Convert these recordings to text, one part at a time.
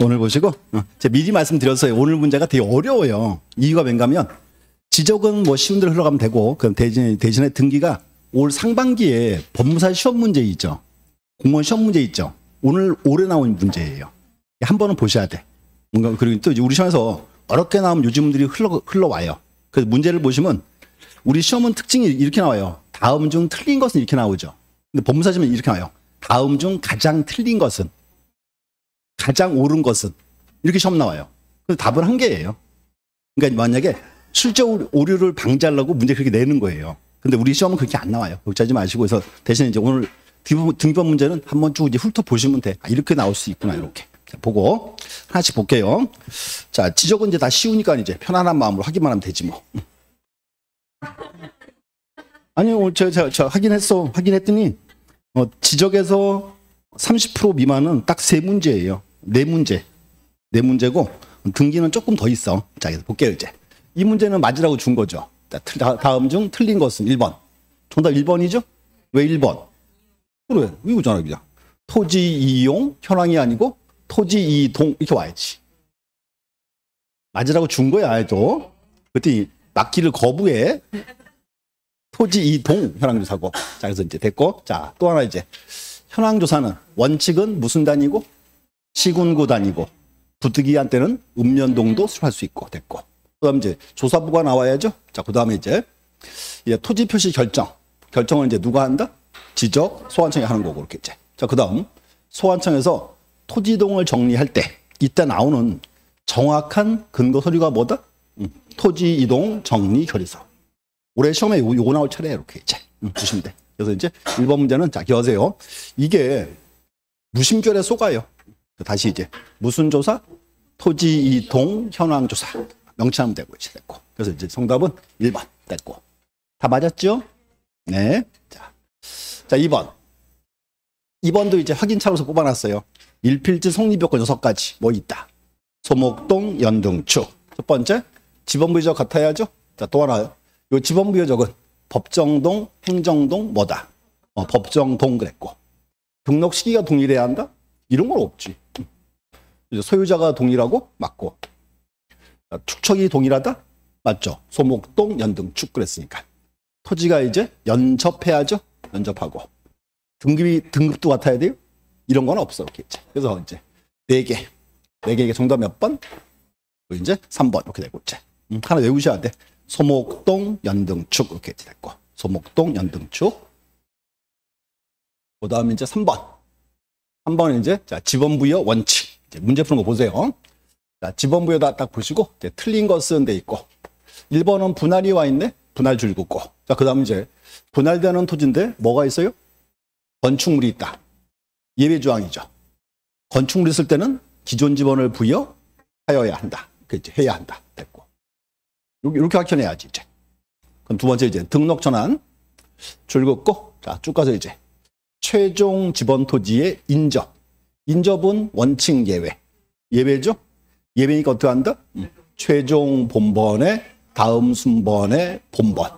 오늘 보시고 제가 미리 말씀드렸어요. 오늘 문제가 되게 어려워요. 이유가 뭔가면 지적은 뭐 쉬운 대로 흘러가면 되고 그럼 대신에 등기가 올 상반기에 법무사 시험 문제 있죠. 공무원 시험 문제 있죠. 올해 나온 문제예요. 한 번은 보셔야 돼. 뭔가 그리고 또 이제 우리 시험에서 어렵게 나오면 요즘들이 흘러와요. 그래서 문제를 보시면 우리 시험은 특징이 이렇게 나와요. 다음 중 틀린 것은 이렇게 나오죠. 근데 법무사 시험은 이렇게 나와요. 다음 중 가장 틀린 것은, 가장 옳은 것은 이렇게 시험 나와요. 그래서 답은 한 개예요. 그러니까 만약에 실제 오류를 방지하려고 문제 그렇게 내는 거예요. 근데 우리 시험은 그렇게 안 나와요. 걱정하지 마시고 그래서 대신 이제 오늘 등기법 문제는 한번 쭉 이제 훑어보시면 돼. 아, 이렇게 나올 수 있구나, 이렇게. 자, 보고 하나씩 볼게요. 자, 지적은 이제 다 쉬우니까 이제 편안한 마음으로 확인만 하면 되지 뭐. 아니, 오늘 제가 확인했더니 지적에서 30% 미만은 딱 3문제예요. 4문제고 등기는 조금 더 있어. 자, 그래서 볼게요, 이제. 이 문제는 맞으라고 준 거죠. 다음 중 틀린 것은 1번. 정답 1번이죠? 왜 1번? 그래, 이거잖아, 그냥. 토지 이용, 현황이 아니고 토지 이동, 이렇게 와야지. 맞으라고 준 거야, 또. 그랬더니 맞기를 거부해. 토지 이동 현황조사고. 자, 그래서 이제 됐고. 자, 또 하나 이제. 현황조사는 원칙은 무슨 단위고? 시군구 단위고. 부득이한 때는 읍면동도 수립할 수 있고. 됐고. 그 다음 이제 조사부가 나와야죠. 자, 그 다음에 이제 토지 표시 결정을 이제 누가 한다? 지적, 소환청이 하는 거고, 이렇게 이제. 자, 그 다음 소환청에서 토지이동을 정리할 때 이때 나오는 정확한 근거 서류가 뭐다? 토지이동 정리 결의서. 올해 시험에 요거 나올 차례 이렇게 이제 보시면 돼. 그래서 이제 1번 문제는 자, 기억하세요. 이게 무심결에 속아요. 다시 이제 무슨 조사? 토지이동 현황 조사. 명시하면 되고 이제 됐고. 그래서 이제 정답은 1번 됐고. 다 맞았죠? 네. 자, 2번. 2번도 이제 확인차로서 뽑아놨어요. 일필지 성립요건 6가지 뭐 있다. 소목동 연등축. 첫 번째 지번부여적 같아야죠. 자, 또 하나. 요 지번부여적은 법정동, 행정동 뭐다. 법정동 그랬고. 등록 시기가 동일해야 한다? 이런 건 없지. 소유자가 동일하고 맞고. 축척이 동일하다? 맞죠. 소목동 연등축 그랬으니까. 토지가 이제 연접해야죠. 연접하고. 등급도 같아야 돼요? 이런 건 없어. 이렇게 이제. 그래서 이제 4개. 4개 정답 몇 번? 이제 3번 이렇게 되고 이제. 하나 외우셔야 돼. 소목동 연등축 이렇게 됐고. 소목동 연등축. 그다음에 이제 3번. 3번은 이제 자, 지번부여 원칙. 이제 문제 푸는 거 보세요. 자, 지번부여 딱 보시고 이제 틀린 것은 돼 있고. 1번은 분할이 와 있네. 분할 줄 긋고. 자, 그다음 이제 분할되는 토지인데 뭐가 있어요? 건축물이 있다. 예외 조항이죠. 건축물 있을 때는 기존 지번을 부여하여야 한다. 그렇지, 해야 한다. 됐고. 이렇게 확인해야지 이제. 그럼 두 번째 이제 등록 전환 줄 긋고 자, 쭉 가서 이제 최종 지번 토지의 인접. 인접은 원칙 예외. 예외죠? 예외니까 어떻게 한다? 최종 본번의 다음 순번의 본번.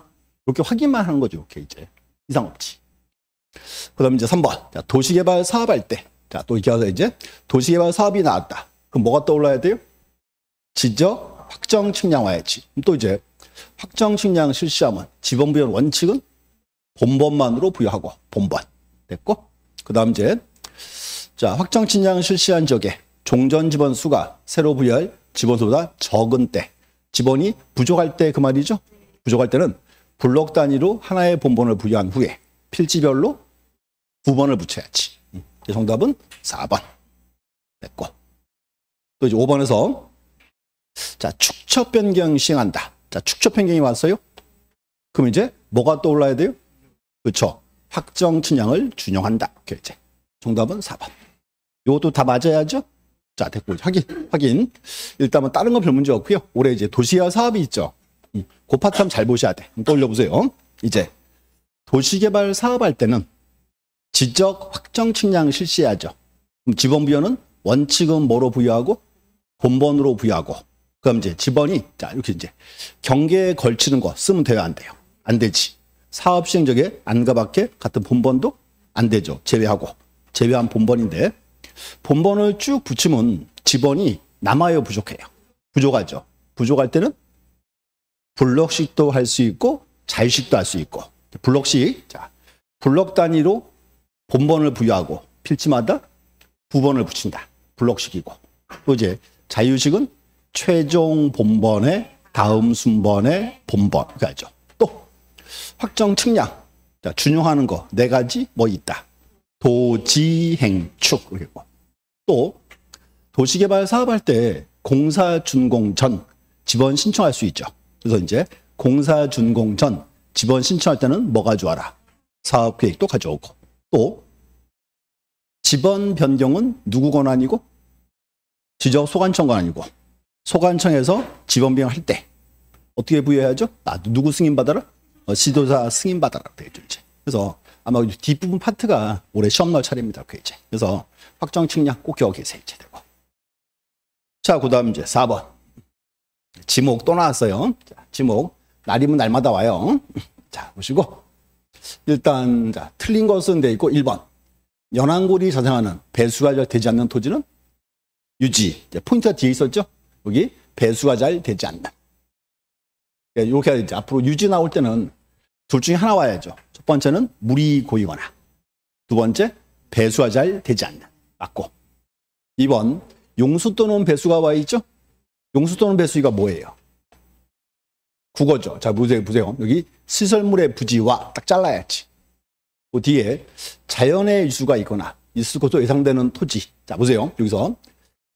이렇게 확인만 하는 거죠. 이렇게 이제. 이상 없지. 그 다음에 이제 3번. 자, 도시개발 사업할 때. 자, 또 이렇게 해서 이제 도시개발 사업이 나왔다. 그럼 뭐가 떠올라야 돼요? 지적, 확정, 측량 와야지. 또 이제 확정, 측량 실시하면 지번부여 원칙은 본번만으로 부여하고 본번. 됐고. 그 다음 이제 자, 확정, 측량 실시한 지역에 종전 지번 수가 새로 부여할 지번수보다 적은 때. 지번이 부족할 때 그 말이죠. 부족할 때는 블록 단위로 하나의 본번을 부여한 후에 필지별로 9번을 붙여야지. 정답은 4번. 됐고. 또 이제 5번에서 자, 축척 변경 시행한다. 자, 축척 변경이 왔어요. 그럼 이제 뭐가 떠올라야 돼요? 그렇죠. 확정 측량을 준용한다. 이렇게 이제. 정답은 4번. 이것도 다 맞아야죠. 자, 됐고. 확인. 일단은 다른 건 별 문제 없고요. 올해 이제 도시개발 사업이 있죠. 그 파트 한번 잘 보셔야 돼. 떠올려 보세요. 이제 도시개발 사업할 때는 지적 확정 측량 실시해야죠. 그럼 지번부여는 원칙은 뭐로 부여하고 본번으로 부여하고. 그럼 이제 지번이 자, 이렇게 이제 경계에 걸치는 거 쓰면 돼요, 안 돼요? 안 되지. 사업 시행적에 안과 밖에 같은 본번도 안 되죠. 제외한 본번인데 본번을 쭉 붙이면 지번이 남아요, 부족해요? 부족하죠. 부족할 때는 블록식도 할 수 있고 자유식도 할 수 있고. 블록식, 자, 블록 단위로 본번을 부여하고 필지마다 부번을 붙인다. 블록식이고. 또 이제 자유식은 최종 본번의 다음 순번의 본번. 이렇게 하죠. 또 확정 측량. 자, 준용하는 거 네 가지 뭐 있다. 도지행축. 그리고 또 도시개발 사업할 때 공사 준공 전 지번 신청할 수 있죠. 그래서 이제 공사 준공 전 지번 신청할 때는 뭐 가져와라? 사업 계획도 가져오고. 또 지번 변경은 누구 권한이고? 지적 소관청 권한이고. 소관청에서 지번 변경할 때 어떻게 부여해야죠? 누구 승인 받아라? 지도자 승인 받아라. 되겠죠, 이제. 그래서 아마 뒷부분 파트가 올해 시험 나올 차례입니다. 이제. 그래서 확정 측량 꼭 기억해 계세요. 이제 되고. 자, 그다음 이제 4번. 지목 또 나왔어요. 자, 지목 날이면 날마다 와요. 자, 보시고 일단 자, 틀린 것은 돼 있고 1번. 연안골이 자생하는 배수가 잘 되지 않는 토지는 유지. 이제 포인트가 뒤에 있었죠? 여기 배수가 잘 되지 않는. 이렇게 해야 되지. 앞으로 유지 나올 때는 둘 중에 하나 와야죠. 첫 번째는 물이 고이거나 두 번째 배수가 잘 되지 않는. 맞고. 2번 용수 또는 배수가 와 있죠? 용수 또는 배수가 뭐예요? 국어죠. 자, 보세요. 여기 시설물의 부지와 딱 잘라야지. 그 뒤에 자연의 일수가 있거나 있을 것으로 예상되는 토지. 자, 보세요. 여기서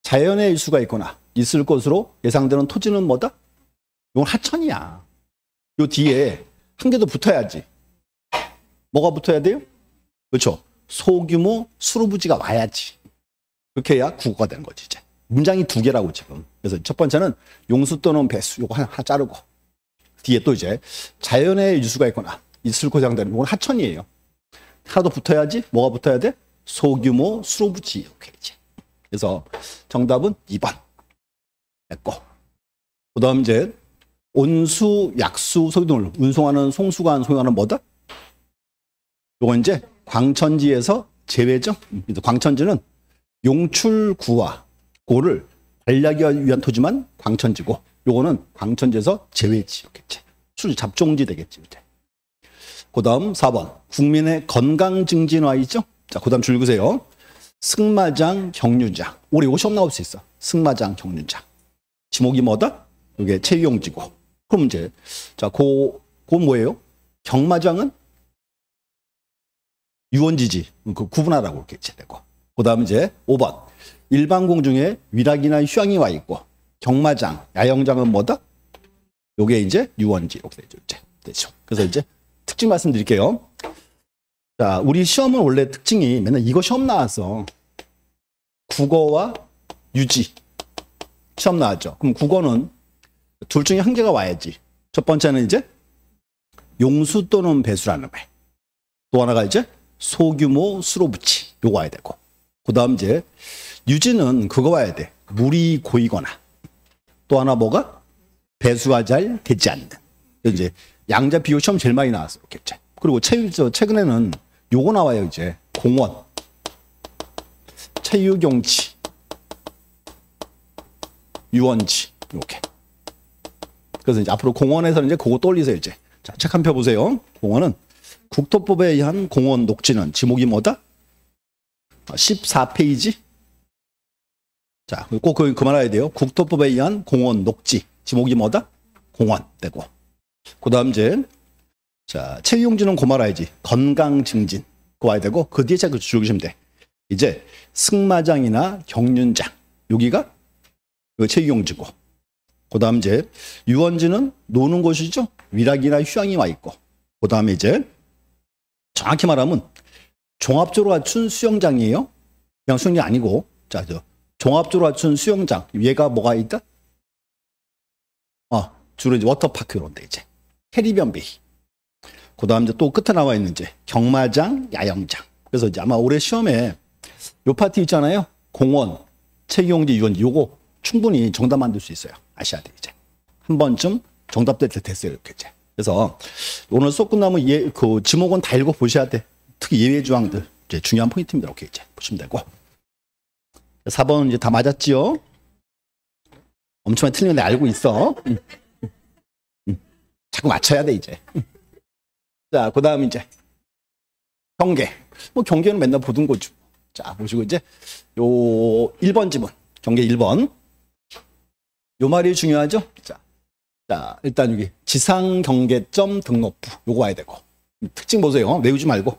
자연의 일수가 있거나 있을 것으로 예상되는 토지는 뭐다? 이건 하천이야. 요 뒤에 한 개 더 붙어야지. 뭐가 붙어야 돼요? 그렇죠. 소규모 수로부지가 와야지. 그렇게 해야 국어가 되는 거지, 이제. 문장이 두 개라고 지금. 그래서 첫 번째는 용수 또는 배수. 요거 하나 자르고. 뒤에 또 이제 자연의 일수가 있거나 있을 것으로 예상되는 이건 하천이에요. 하나 더 붙어야지. 뭐가 붙어야 돼? 소규모 수로부지. 이렇게 이제. 그래서 정답은 2번. 됐고. 그 다음 이제 온수, 약수, 소유 등을 운송하는 송수관, 소유하는 뭐다? 요건 이제 광천지에서 제외죠. 광천지는 용출구와 고를 관리하기 위한 토지만 광천지고 요거는 광천지에서 제외지. 이렇게 출 잡종지 되겠지. 이제. 그다음 4번. 국민의 건강 증진화 있죠? 자, 그다음 줄 읽으세요. 승마장, 경륜장. 올해 이거 시험 나올 수 있어. 승마장, 경륜장. 지목이 뭐다? 이게 체육용지고. 그럼 이제 자, 그건 뭐예요? 경마장은 유원지지. 그 구분하라고 이렇게 되고. 그다음 이제 5번. 일반공 중에 위락이나 휴양이 와 있고 경마장, 야영장은 뭐다? 요게 이제 유원지 이렇게 되죠. 그래서 이제 특징 말씀드릴게요. 자, 우리 시험은 원래 특징이 맨날 이거 시험 나왔어. 국어와 유지 시험 나왔죠. 그럼 국어는 둘 중에 한 개가 와야지. 첫 번째는 이제 용수 또는 배수라는 말. 또 하나가 이제 소규모 수로부치. 요거 와야 되고. 그 다음 이제 유지는 그거 와야 돼. 물이 고이거나. 또 하나 뭐가? 배수가 잘 되지 않는. 이제 양자 비교 시험 제일 많이 나왔어. 이렇게. 그리고 최근에는 요거 나와요. 이제 공원, 체육용지, 유원지. 이렇게. 그래서 이제 앞으로 공원에서는 이제 그거 떠올리세요. 이제. 자, 책 한 펴 보세요. 공원은 국토법에 의한 공원 녹지는 지목이 뭐다? 14페이지. 자, 꼭 그만 알아야 돼요. 국토법에 의한 공원 녹지. 지목이 뭐다? 공원 되고. 그 다음 이제, 자, 체육용지는 그만 알아야지. 건강 증진. 그거 와야 되고, 그 뒤에 책을 줄여주시면 돼. 이제, 승마장이나 경륜장. 여기가 체육용지고. 그 다음 이제, 유원지는 노는 곳이죠. 위락이나 휴양이 와 있고. 그 다음에 이제, 정확히 말하면, 종합적으로 갖춘 수영장이에요. 그냥 수영장이 아니고, 자, 종합적으로 갖춘 수영장. 얘가 뭐가 있다? 주로 이제 워터파크 이런 데 이제. 캐리비안 베이. 그 다음 이제 또 끝에 나와 있는 이제 경마장, 야영장. 그래서 이제 아마 올해 시험에 요 파트 있잖아요. 공원, 체육용지, 유원지. 요거 충분히 정답 만들 수 있어요. 아셔야 돼, 이제. 한 번쯤 정답될 때 됐어요. 이렇게 이제. 그래서 오늘 수업 끝나면 그 지목은 다 읽어 보셔야 돼. 특히 예외 조항들. 이제 중요한 포인트입니다. 이렇게 이제 보시면 되고. 4번은 이제 다 맞았지요? 엄청 많이 틀린 거 알고 있어. 자꾸 맞춰야 돼, 이제. 자, 그 다음 이제 경계. 뭐 경계는 맨날 보던 거죠. 자, 보시고 이제 요 1번 지문. 경계 1번. 요 말이 중요하죠? 자, 일단 여기 지상 경계점 등록부. 요거 와야 되고. 특징 보세요. 외우지 말고.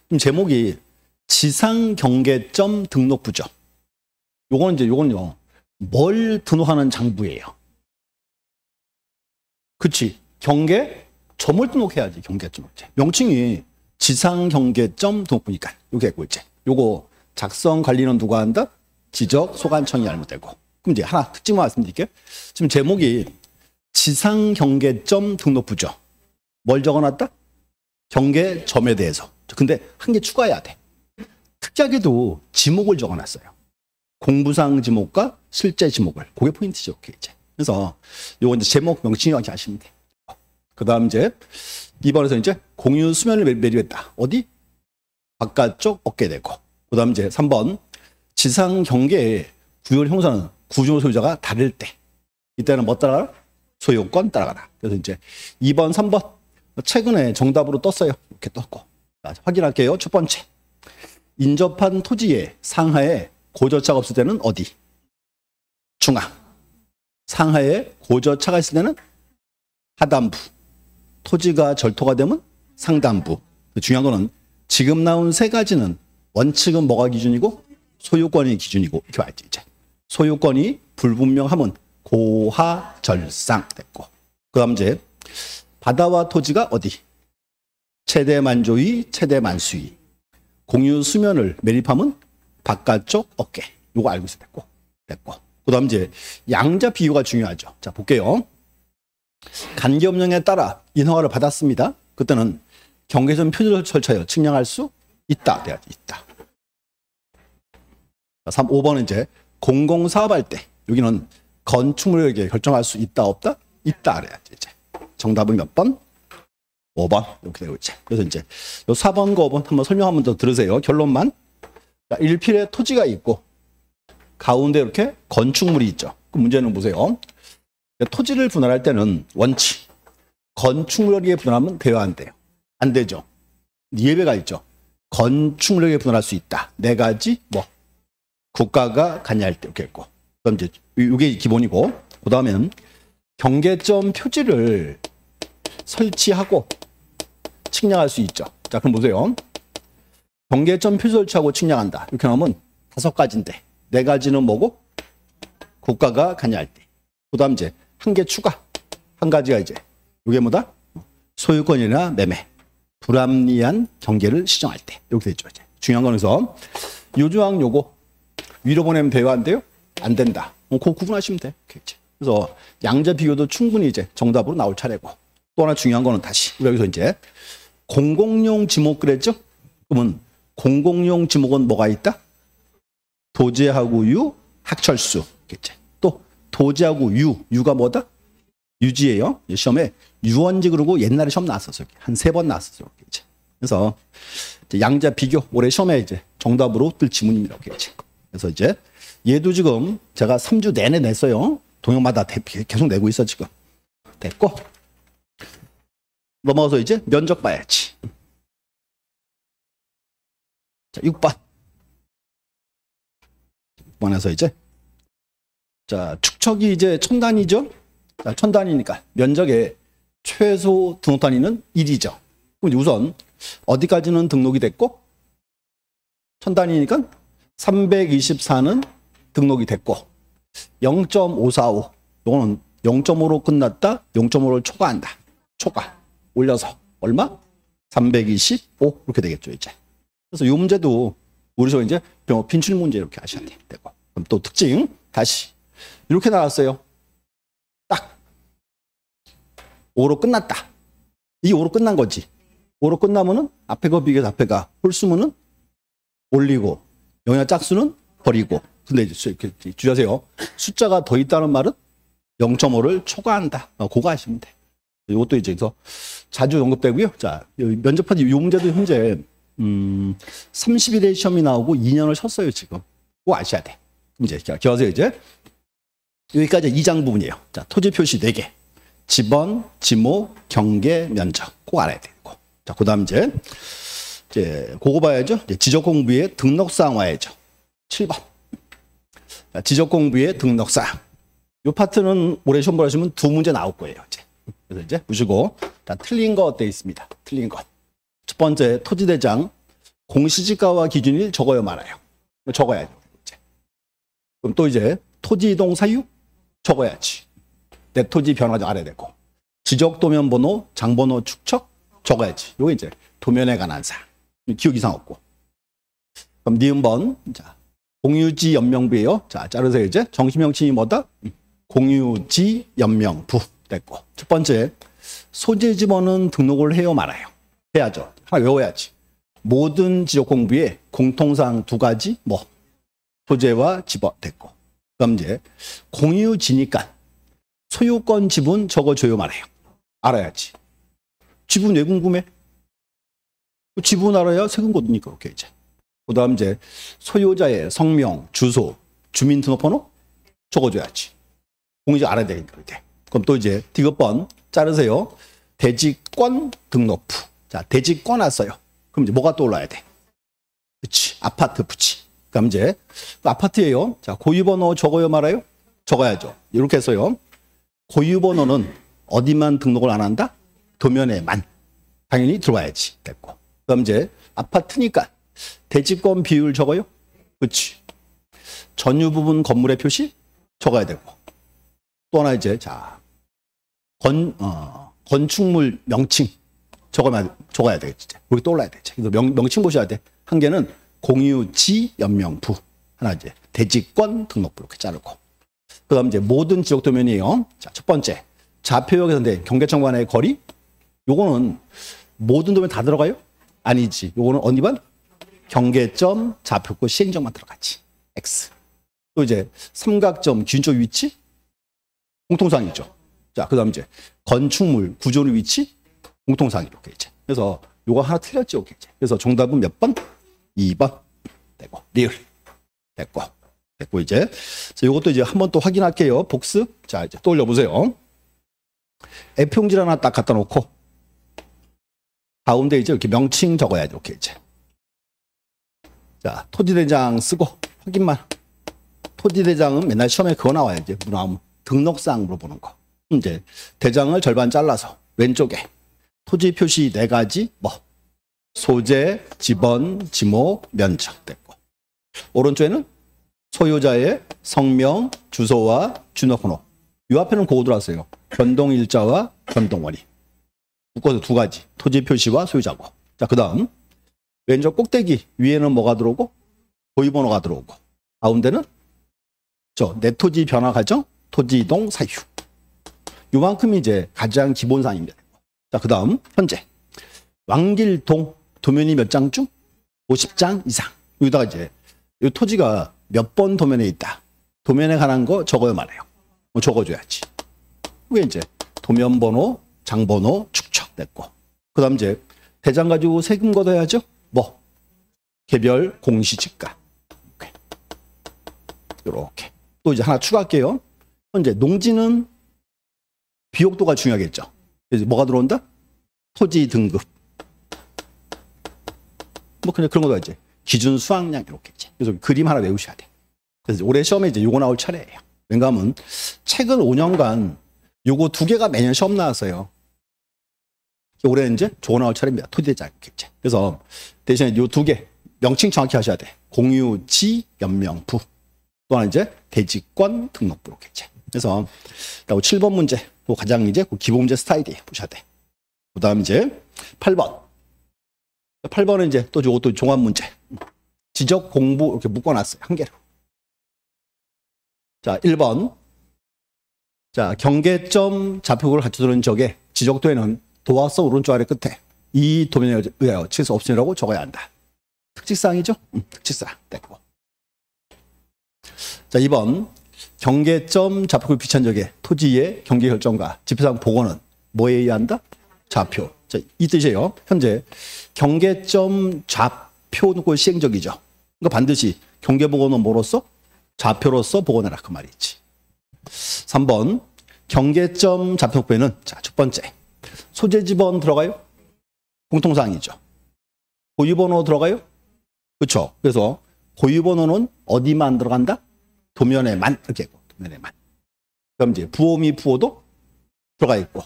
그럼 제목이 지상 경계점 등록부죠. 요거는요. 뭘 등록하는 장부예요? 그치. 경계점을 등록해야지. 경계점. 명칭이 지상 경계점 등록부니까. 요게 있고 이제. 요거 작성 관리는 누가 한다? 지적 소관청이 하면 되고. 그럼 이제 하나 특징만 말씀드릴게요. 지금 제목이 지상 경계점 등록부죠. 뭘 적어놨다? 경계점에 대해서. 근데 한 개 추가해야 돼. 특이하게도 지목을 적어놨어요. 공부상 지목과 실제 지목을. 그게 포인트죠. 이제. 그래서 요거 이제 제목 명칭이라고 하시면 돼. 그 다음 이제 2번에서 이제 공유 수면을 매립했다. 어디? 바깥쪽 어깨 대고. 그 다음 이제 3번 지상 경계의 구역을 형성하는 구조 소유자가 다를 때. 이때는 뭐 따라가라? 소유권 따라가라. 그래서 이제 2번, 3번 최근에 정답으로 떴어요. 이렇게 떴고. 자, 확인할게요. 첫 번째. 인접한 토지의 상하에 고저차가 없을 때는 어디? 중앙. 상하에 고저차가 있을 때는 하단부. 토지가 절토가 되면 상단부. 중요한 거는 지금 나온 세 가지는 원칙은 뭐가 기준이고 소유권이 기준이고 이렇게 와야지 이제. 소유권이 불분명하면 고하절상 됐고. 그 다음 이제 바다와 토지가 어디? 최대 만조위, 최대 만수위. 공유 수면을 매립하면 바깥쪽 어깨. 요거 알고 있어야 됐고. 그 다음 이제 양자 비교가 중요하죠. 자, 볼게요. 간기업령에 따라 인허가를 받았습니다. 그때는 경계선 표지를 설치하여 측량할 수 있다. 돼야지, 있다. 자, 5번은 이제 공공사업할 때 여기는 건축물에게 결정할 수 있다, 없다? 있다. 그래야지, 이제. 정답은 몇 번? 5번. 이렇게 되고 있지. 그래서 이제 요 4번과 5번 한번 설명 한번 더 들으세요. 결론만. 자, 1필에 토지가 있고 가운데 이렇게 건축물이 있죠. 그 문제는 보세요. 토지를 분할할 때는 원칙. 건축물에게 분할하면 돼야 안 돼요. 안 되죠. 예외가 있죠. 건축물에게 분할할 수 있다. 네 가지 뭐 국가가 관여할 때 이렇게 있고. 그럼 이제 이게 기본이고. 그다음에는 경계점 표지를 설치하고 측량할 수 있죠. 자, 그럼 보세요. 경계점 표지 설치하고 측량한다. 이렇게 하면 5가지인데 4가지는 뭐고? 국가가 관여할 때. 그다음 이제 한 개 추가. 한 가지가 이제 이게 뭐다? 소유권이나 매매. 불합리한 경계를 시정할 때. 이렇게 되죠. 이제. 중요한 거는 그래서 요 조항 요거 위로 보내면 돼요, 안 돼요? 안 된다. 그거 구분하시면 돼. 그래서 양자 비교도 충분히 이제 정답으로 나올 차례고. 또 하나 중요한 거는 다시 우리 여기서 이제 공공용 지목 그랬죠? 그러면 공공용 지목은 뭐가 있다? 도제하고 유, 학철수. 겠지. 또 도제하고 유가 뭐다? 유지예요. 시험에 유원지 그러고 옛날에 시험 나왔었어요. 한 3번 나왔었어요. 이제. 그래서 이제 양자 비교 올해 시험에 이제 정답으로 뜰 지문입니다. 이렇게. 그래서 이제 얘도 지금 제가 3주 내내 냈어요. 동영마다 계속 내고 있어 지금. 됐고 넘어가서 이제 면적 봐야지. 자, 6번. 6번에서 이제 자, 축척이 이제 1000단위죠. 자, 1000단위니까 면적의 최소 등록 단위는 1이죠. 그럼 우선 어디까지는 등록이 됐고 1000단위니까 324는 등록이 됐고 0.545 이거는 0.5로 끝났다. 0.5를 초과한다. 초과 올려서 얼마? 325 이렇게 되겠죠 이제. 그래서 이 문제도 우리 저 이제 빈출 문제 이렇게 하셔야 되고. 그럼 또 특징 다시 이렇게 나왔어요. 딱 5로 끝났다. 이게 5로 끝난 거지. 5로 끝나면은 앞에 거 비교해서 앞에 가 홀수문은 올리고 영역 짝수는 버리고. 근데 이렇게 주의하세요. 숫자가 더 있다는 말은 0.5를 초과한다. 그거 하시면 돼. 이것도 이제 그래서 자주 언급되고요. 자, 면접한 이 문제도 현재 30일에 시험이 나오고 2년을 쉬었어요 지금. 그거 아셔야 돼. 이제 기하세요 이제. 여기까지 2장 부분이에요. 자, 토지 표시 4개. 지번, 지모, 경계, 면적. 꼭 알아야 되고. 자, 그 다음 이제 그거 봐야죠. 이제 지적 공부의 등록사항 와야죠. 7번. 자, 지적 공부의 등록사항. 이 파트는 올해 시험 보시면 2문제 나올 거예요. 이제. 그래서 이제 보시고. 자, 틀린 거 어때 있습니다. 틀린 것. 첫 번째, 토지대장. 공시지가와 기준일 적어요, 말아요. 적어야죠. 이제. 그럼 또 이제 토지 이동 사유 적어야지. 내 토지 변화 좀 알아야 되고. 지적 도면 번호, 장번호 축척 적어야지. 요거 이제 도면에 관한 사항. 기억 이상 없고. 그럼 니은번. 자, 공유지 연명부예요. 자, 자르세요 이제. 정시명칭이 뭐다? 공유지 연명부 됐고. 첫 번째, 소재 지번은 등록을 해요, 말아요. 해야죠. 하나 외워야지. 모든 지적 공부에 공통사항 2가지 뭐 소재와 지번 됐고. 그럼 이제 공유지니까 소유권 지분 적어줘요, 말아요. 알아야지. 지분 왜 궁금해? 지분 알아야 세금 거두니까. 오케이 이제. 그다음 이제 소유자의 성명, 주소, 주민등록번호 적어줘야지. 공유지 알아야 되니까 이렇게. 그럼 또 이제 디귿번 자르세요. 대지권 등록부. 자, 대지권 왔어요. 그럼 이제 뭐가 떠올라야 돼? 그치, 아파트 부지. 그럼 이제 아파트예요. 자, 고유번호 적어요, 말아요? 적어야죠. 이렇게 해서요. 고유번호는 어디만 등록을 안 한다? 도면에만. 당연히 들어와야지. 됐고. 그럼 이제 아파트니까 대지권 비율 적어요? 그치. 전유 부분 건물의 표시 적어야 되고. 또 하나 이제 자 건축물 명칭 적어야 되겠지. 여기 또 올라야 되지. 그래서 명칭 보셔야 돼. 한 개는 공유지 연명부. 하나 이제 대지권 등록부 이렇게 자르고. 그다음 이제 모든 지역 도면이에요. 자, 첫 번째 좌표역에서 경계청 간의 거리. 요거는 모든 도면 다 들어가요? 아니지. 요거는 어디만? 경계점, 좌표권, 시행점만 들어가지. X. 또 이제 삼각점 기준적 위치 공통사항이죠. 자, 그다음 이제 건축물 구조의 위치 공통사항 이렇게 이제. 그래서 요거 하나 틀렸지, 오케이 이제. 그래서 정답은 몇 번? 2번. 되고 리을. 됐고 이제. 자, 요것도 이제 한번 또 확인할게요. 복습. 자, 이제 또 올려보세요. F용지를 하나 딱 갖다 놓고 가운데 이제 이렇게 명칭 적어야죠, 오케이 이제. 자, 토지대장 쓰고 확인만. 토지대장은 맨날 시험에 그거 나와요. 이제 나오면 등록사항으로 보는 거. 이제 대장을 절반 잘라서 왼쪽에 토지 표시 4가지 뭐 소재, 지번, 지목, 면적 됐고. 오른쪽에는 소유자의 성명, 주소와 주민번호. 이 앞에는 그거 들어왔어요. 변동일자와 변동원인. 묶어서 2가지. 토지 표시와 소유자고. 자, 그 다음 왼쪽 꼭대기 위에는 뭐가 들어오고? 고유번호가 들어오고. 가운데는 내 토지 변화 과정, 토지 이동 사유. 요만큼이 이제 가장 기본사항입니다. 자, 그 다음 현재 왕길동 도면이 몇 장 중? 50장 이상. 여기다가 이제 이 토지가 몇 번 도면에 있다. 도면에 관한 거 적어요, 말아요. 적어줘야지. 그게 이제 도면번호, 장번호, 축척됐고. 그 다음 이제 대장 가지고 세금 걷어야죠. 뭐 개별 공시지가. 이렇게. 또 이제 하나 추가할게요. 현재 농지는 비옥도가 중요하겠죠. 그래서 뭐가 들어온다? 토지 등급. 뭐 그냥 그런 거도 이제 기준 수확량 이렇게 이제. 그래서 그림 하나 외우셔야 돼. 그래서 올해 시험에 이제 요거 나올 차례예요. 왜냐하면 최근 5년간 요거 2개가 매년 시험 나왔어요. 올해 이제 저거 나올 차례입니다. 토지대장 이렇게. 그래서 대신에 요 2개 명칭 정확히 하셔야 돼. 공유지 연명부. 또 하나 이제 대지권 등록부 이렇게 이제. 그래서 7번 문제 가장 이제 기본 문제 스타일이에요. 보셔야 돼. 그다음 이제 8번. 8번은 이제 또 이것도 종합 문제. 지적 공부 이렇게 묶어놨어요. 한 개로. 자, 1번. 자, 경계점 좌표를 갖춰두는 적에 지적도에는 도화서 오른쪽 아래 끝에 이 도면에 의하여 취소 옵션이라고 적어야 한다. 특칙사항이죠? 특칙사항. 됐고. 자, 2번. 경계점 좌표를 비치한 적에 토지의 경계 결정과 지표상 복원은 뭐에 의한다? 좌표. 자, 이 뜻이에요. 현재 경계점 좌표 놓고 시행적이죠. 그러니까 반드시 경계 복원은 뭐로써? 좌표로서 복원해라 그 말이지. 3번 경계점 좌표표에는 자, 첫 번째 소재 지번 들어가요? 공통사항이죠. 고유번호 들어가요? 그렇죠. 그래서 고유번호는 어디만 들어간다? 도면에만 이렇게 있고 도면에만. 그럼 이제 부호미 부호도 들어가 있고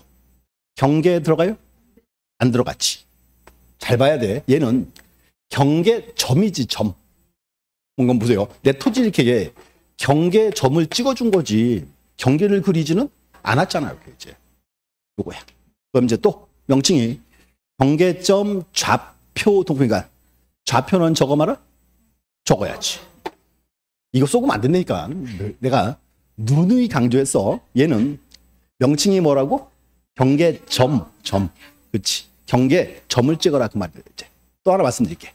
경계 들어가요? 안 들어갔지. 잘 봐야 돼. 얘는 경계점이지 점. 뭔가 보세요. 내 토지 이렇게 경계점을 찍어준 거지 경계를 그리지는 않았잖아요. 이제 요거야. 그럼 이제 또 명칭이 경계점 좌표 동그니까 좌표는 적어 말아? 적어야지. 이거 쏘면 안 된다니까. 내가 누누이 강조했어. 얘는 명칭이 뭐라고? 경계점, 점. 그렇지. 경계점을 찍어라 그 말이에요. 이제 또 하나 말씀드릴게.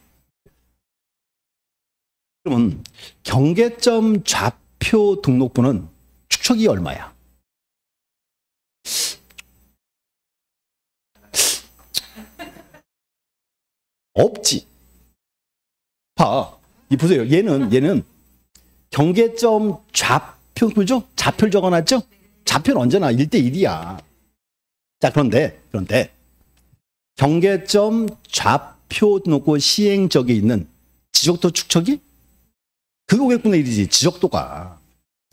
그러면 경계점 좌표 등록부는 축척이 얼마야? 없지. 봐. 이 보세요. 얘는 경계점 좌표 그죠? 좌표를 적어놨죠? 좌표는 언제나 1대1이야. 자, 그런데 경계점 좌표 등록부 시행적에 있는 지적도 축척이 그거 500분의 1이지. 지적도가.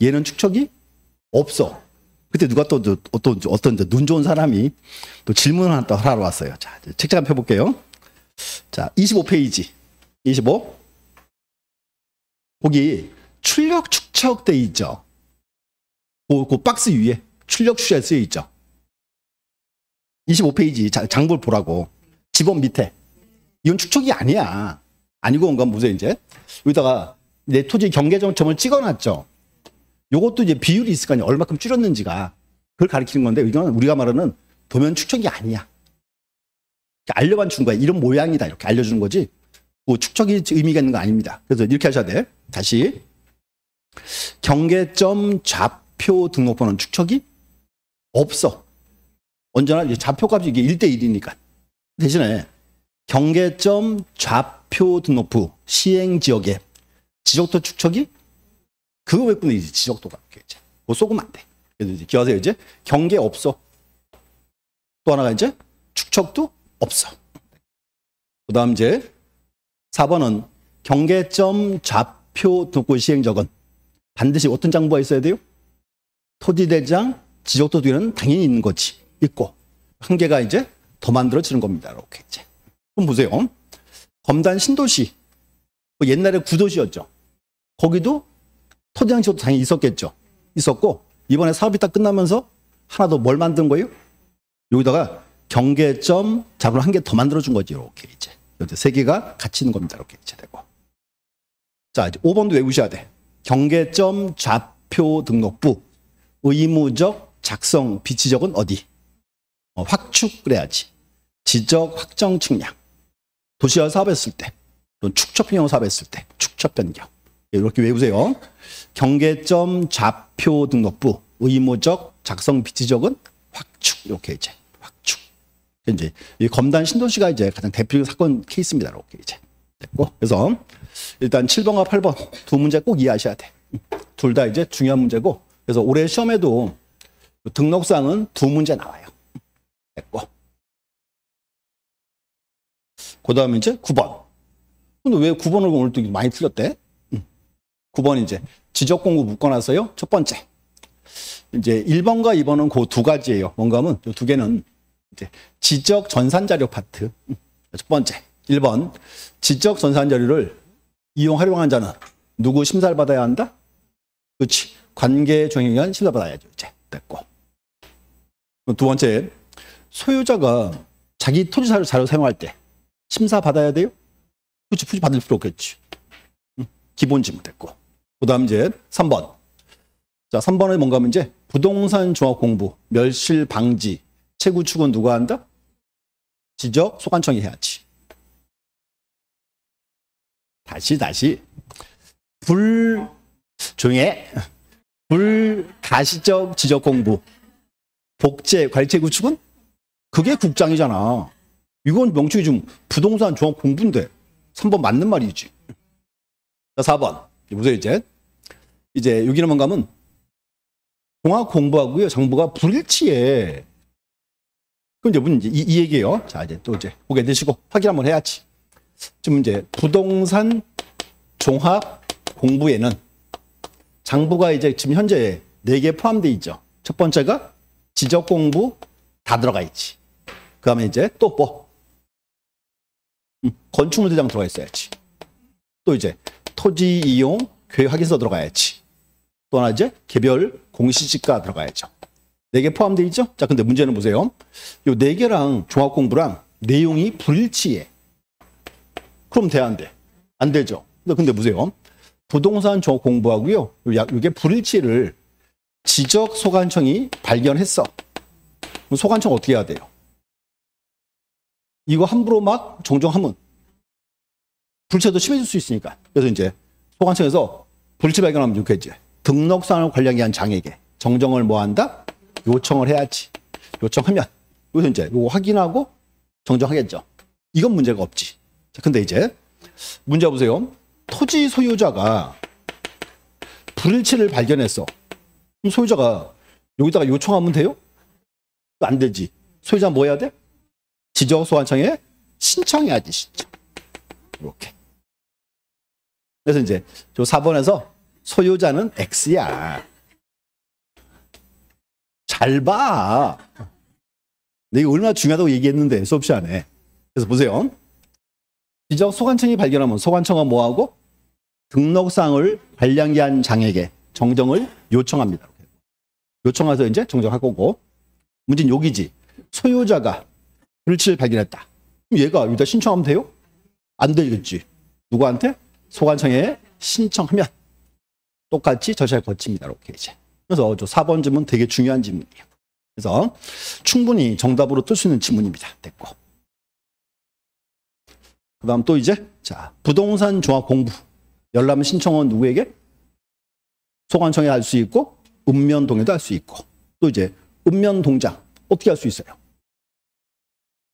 얘는 축척이 없어. 그때 누가 또 어떤 눈 좋은 사람이 또 질문을 하나 또 하러 왔어요. 자, 책장 펴볼게요. 자, 25페이지. 25. 거기 출력 축척돼 있죠. 그 박스 위에 출력 축척 쓰여 있죠. 25페이지 장볼 보라고. 지번 밑에. 이건 축척이 아니야. 아니고 뭔가 보세요 이제. 여기다가 내 토지 경계점을 찍어놨죠. 요것도 이제 비율이 있을 거 아니야. 얼마큼 줄였는지가. 그걸 가리키는 건데 이건 우리가 말하는 도면 축척이 아니야. 알려만 준 거야. 이런 모양이다. 이렇게 알려주는 거지. 뭐 축척이 의미가 있는 거 아닙니다. 그래서 이렇게 하셔야 돼. 다시. 경계점 좌표 등록번호는 축척이 없어. 언제나 이제 좌표값이 이게 1대1이니까. 대신에 경계점 좌표 등록부 시행지역에 지적도 축척이 그거 왜 뿐이지 지적도가. 그거 쏘면 안 돼. 그래서 이제 기억하세요. 이제 경계 없어. 또 하나가 이제 축척도 없어. 그 다음 이제 4번은 경계점 좌표 등록부 시행적은 반드시 어떤 장부가 있어야 돼요? 토지대장 지적도 뒤에는 당연히 있는 거지. 있고 한 개가 이제 더 만들어지는 겁니다. 이렇게 이제. 그럼 보세요. 검단 신도시 옛날에 구도시였죠. 거기도 토지대장 지적도 당연히 있었겠죠. 있었고 이번에 사업이 딱 끝나면서 하나 더 뭘 만든 거예요? 여기다가 경계점 잡으로 한 개 더 만들어준 거지. 이렇게 이제. 세 개가 같이 있는 겁니다. 이렇게 이제 되고. 자, 이제 5번도 외우셔야 돼. 경계점 좌표 등록부 의무적 작성 비치적은 어디? 확축 그래야지. 지적 확정 측량. 도시화 사업했을 때, 또는 축척 변경 사업했을 때, 축척 변경. 이렇게 외우세요. 경계점 좌표 등록부 의무적 작성 비치적은 확축. 이렇게 이제 확축. 이제 이 검단 신도시가 이제 가장 대표적인 사건 케이스입니다. 이렇게 이제 됐고. 그래서 일단 7번과 8번 두 문제 꼭 이해하셔야 돼. 둘 다 이제 중요한 문제고. 그래서 올해 시험에도 등록사항은 두 문제 나와요. 됐고. 그 다음에 이제 9번. 근데 왜 9번을 오늘 또 많이 틀렸대? 9번 이제 지적 공부 묶어놨어요. 첫 번째. 이제 1번과 2번은 그 두 가지예요. 뭔가 하면 이 두 개는 이제 지적 전산자료 파트. 첫 번째. 1번. 지적 전산자료를 활용한 자는 누구 심사를 받아야 한다? 그렇지. 관계종용위원 심사 받아야죠. 이제 됐고. 두 번째. 소유자가 자기 토지 자료 사용할 때 심사 받아야 돼요? 그렇지. 굳이 받을 필요 없겠지. 기본 질문 됐고. 그 다음 이제 3번. 자, 3번은 뭔가 하면 이제 부동산 종합 공부, 멸실 방지, 채구축은 누가 한다? 지적 소관청이 해야지. 다시. 조용해. 불가시적 지적 공부, 복제, 관리체 구축은 그게 국장이잖아. 이건 명칭이 좀 부동산 종합 공부인데 3번 맞는 말이지. 자, 4번. 보세요, 이제. 이제 여기는 뭔가 하면 종합 공부하고요. 정보가 불일치해. 그럼 이제 문제 이 얘기예요. 자, 이제 또 이제 보게 되시고 확인 한번 해야지. 지금 이제 부동산 종합 공부에는 장부가 이제 지금 현재 4개 포함되어 있죠. 첫 번째가 지적 공부 다 들어가 있지. 그 다음에 이제 또 뭐? 건축물 대장 들어가 있어야지. 또 이제 토지 이용 계획 확인서 들어가야지. 또 하나 이제 개별 공시지가 들어가야죠. 4개 포함되어 있죠? 자, 근데 문제는 보세요. 요 4개랑 종합 공부랑 내용이 불일치해. 그럼 돼, 안 돼? 안 되죠. 근데 보세요. 부동산 종합 공부하고요. 이게 불일치를 지적 소관청이 발견했어. 그럼 소관청 어떻게 해야 돼요? 이거 함부로 막 정정하면 불체도 심해질 수 있으니까. 그래서 이제 소관청에서 불체 발견하면 이렇게 등록상을 관련 기한 장에게 정정을 뭐 한다? 요청을 해야지. 요청하면 여기서 이제 이거 확인하고 정정하겠죠. 이건 문제가 없지. 자, 근데 이제 문제 보세요. 토지 소유자가 불일치를 발견했어. 그럼 소유자가 여기다가 요청하면 돼요? 안 되지. 소유자 뭐 해야 돼? 지적소관청에 신청해야지, 신청. 이렇게. 그래서 이제 저 4번에서 소유자는 X야. 잘 봐. 내가 얼마나 중요하다고 얘기했는데 수업 시간에. 그래서 보세요. 지적소관청이 발견하면 소관청은 뭐하고? 등록상을 관련기한 장에게 정정을 요청합니다. 요청해서 이제 정정할 거고. 문제는 여기지. 소유자가 불일치를 발견했다. 그럼 얘가 여기다 신청하면 돼요? 안 되겠지. 누구한테? 소관청에 신청하면 똑같이 절차를 거칩니다. 이렇게 이제. 그래서 저 4번 질문 되게 중요한 질문이에요. 그래서 충분히 정답으로 뜰 수 있는 질문입니다. 됐고. 그 다음 또 이제, 자, 부동산 종합 공부. 열람 신청은 누구에게? 소관청에 할 수 있고, 읍면동에도 할 수 있고, 또 이제, 읍면동장. 어떻게 할 수 있어요?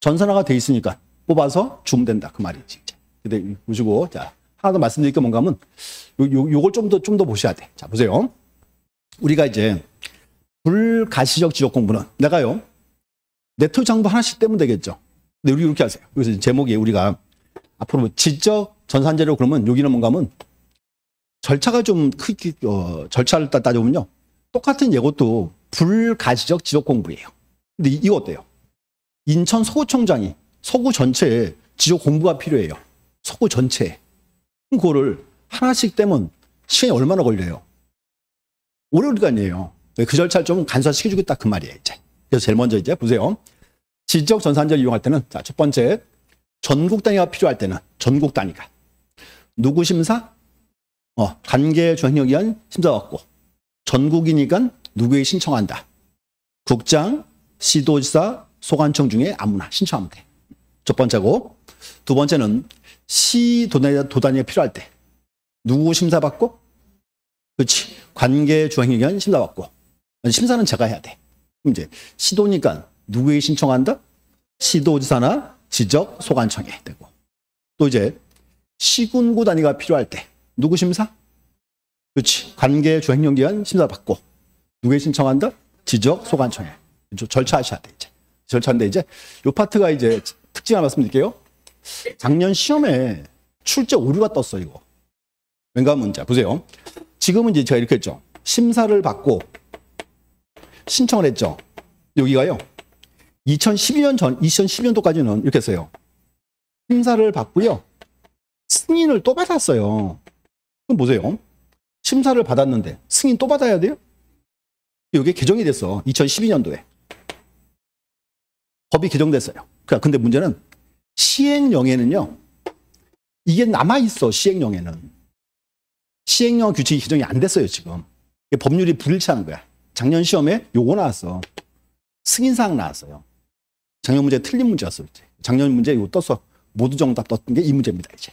전산화가 돼 있으니까 뽑아서 주면 된다. 그 말이지. 근데 보시고, 자, 하나 더 말씀드릴 게 뭔가 하면, 요걸 좀 더 보셔야 돼. 자, 보세요. 우리가 이제, 불가시적 지적 공부는 내가요, 네트워크 장부 하나씩 떼면 되겠죠. 근데 우리 이렇게 하세요. 여기서 제목이 우리가 앞으로 지적 전산재료 그러면 여기는 뭔가 하면 절차가 좀 크게, 절차를 따져보면요. 똑같은 이것도 불가시적 지적 공부예요. 근데 이거 어때요? 인천 서구청장이 서구 전체에 지적 공부가 필요해요. 서구 전체에. 그럼 그거를 하나씩 떼면 시간이 얼마나 걸려요? 오래 걸릴 거 아니에요. 그 절차를 좀 간소화시켜주겠다 그 말이에요. 이제. 그래서 제일 먼저 이제 보세요. 지적 전산자를 이용할 때는 자, 첫 번째 전국 단위가 필요할 때는 전국 단위가 누구 심사? 관계 조항력 위한 심사받고 전국이니까 누구에게 신청한다. 국장, 시도지사, 소관청 중에 아무나 신청하면 돼. 첫 번째고 두 번째는 시 도단위가 필요할 때 누구 심사받고? 그렇지. 관계 조항력 위한 심사받고 심사는 제가 해야 돼. 그럼 이제 시도니까 누구에게 신청한다? 시도지사나 지적 소관청에 되고 또 이제 시군구 단위가 필요할 때 누구 심사? 그렇지. 관계 조항력 위한 심사받고 누구에게 신청한다? 지적 소관청에. 절차하셔야 돼 이제. 절차인데 이제 요 파트가 이제 특징 하나 말씀드릴게요. 작년 시험에 출제 오류가 떴어 이거. 왠가 문제 보세요. 지금은 이제 제가 이렇게 했죠. 심사를 받고 신청을 했죠. 여기가요. 2012년도까지는 이렇게 했어요. 심사를 받고요. 승인을 또 받았어요. 그럼 보세요. 심사를 받았는데 승인 또 받아야 돼요? 이게 개정이 됐어. 2012년도에. 법이 개정됐어요. 근데 문제는 시행령에는요. 이게 남아있어. 시행령에는. 시행령 규칙이 개정이 안 됐어요. 지금. 법률이 불일치하는 거야. 작년 시험에 요거 나왔어. 승인사항 나왔어요. 작년 문제 틀린 문제였어. 작년 문제 이거 떴어. 모두 정답 떴던 게 이 문제입니다. 이제.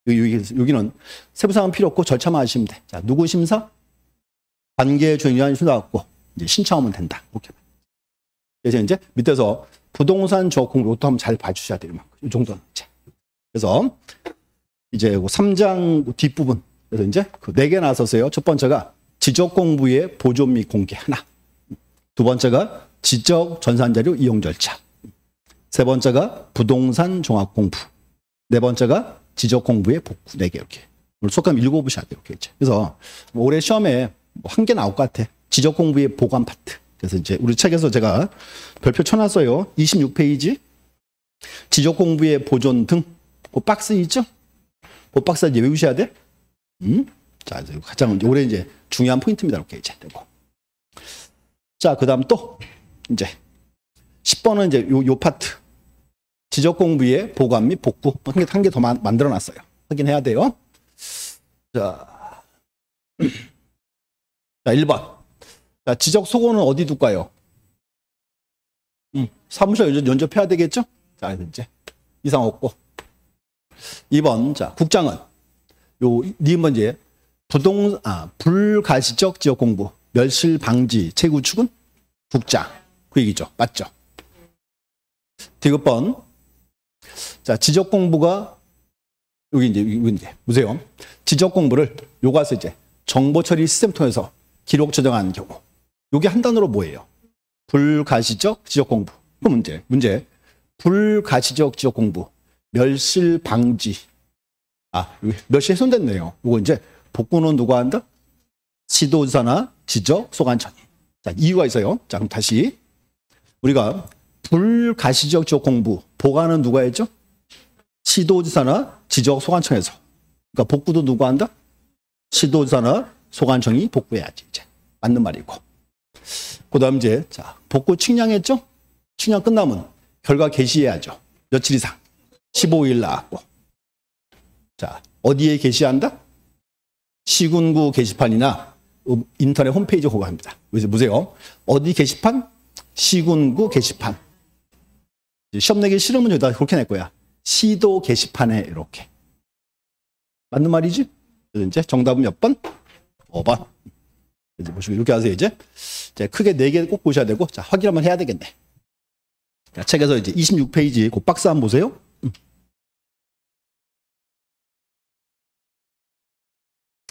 여기는 세부사항은 필요 없고 절차만 하시면 돼. 자, 누구 심사? 관계 조항이 심사받고 이제 신청하면 된다. 이렇게. 그래서 이제 밑에서 부동산 저 공부 이것도 한번 잘 봐주셔야 돼요. 이 정도는 이제. 그래서 이제 3장 뒷부분. 그래서 이제 그 4개 나왔었어요. 첫 번째가 지적 공부의 보존 및 공개 하나. 두 번째가 지적 전산자료 이용 절차. 세 번째가 부동산 종합 공부. 네 번째가 지적 공부의 복구 4개 이렇게. 오늘 속감 읽어보셔야 돼요. 이렇게. 그래서 올해 시험에 한 개 나올 것 같아. 지적 공부의 보관 파트. 그래서 이제 우리 책에서 제가 별표 쳐놨어요. 26페이지. 지적 공부의 보존 등. 그 박스 있죠? 그 박스 이제 외우셔야 돼. 자, 가장 올해 이제 중요한 포인트입니다. 이렇게 이제 되고. 자, 그 다음 또 이제 10번은 이제 요 파트. 지적 공부의 보관 및 복구. 한 개 더 만들어 놨어요. 확인해야 돼요. 자, 1번. 자, 지적 소고는 어디 둘까요? 사무실 연접해야 되겠죠? 자, 이제 이상 없고. 2번. 자, 국장은 요 니은 이제 불가시적 지역 공부, 멸실 방지 재구축은 국장. 그 얘기죠. 맞죠? 디귿번. 자, 지적 공부가 여기 이제 보세요. 지적 공부를 요가서 이제 정보 처리 시스템 통해서 기록 저장하는 경우. 요게 한 단어로 뭐예요? 불가시적 지적 공부. 그 문제. 불가시적 지적 공부. 멸실 방지. 멸실 훼손됐네요. 요거 이제 복구는 누가 한다? 시도지사나 지적 소관청이. 자, 이유가 있어요. 자, 그럼 다시 우리가 불가시적 지적 공부 보관은 누가 했죠? 시도지사나 지적 소관청에서. 그러니까 복구도 누가 한다? 시도지사나 소관청이 복구해야지. 이제 맞는 말이고. 그다음 이제 자, 복구 측량했죠? 측량 끝나면 결과 게시해야죠. 며칠 이상. 15일 나왔고. 자, 어디에 게시한다? 시군구 게시판이나 인터넷 홈페이지 그거 합니다. 그래서 보세요. 어디 게시판? 시군구 게시판. 시험 내기 싫으면 여기다 그렇게 낼 거야. 시도 게시판에 이렇게. 맞는 말이지? 이제 정답은 몇 번? 5번. 이제 보시고 이렇게 하세요. 이제 크게 4개 꼭 보셔야 되고, 자, 확인 한번 해야 되겠네. 자, 책에서 이제 26페이지 그 박스 한번 보세요.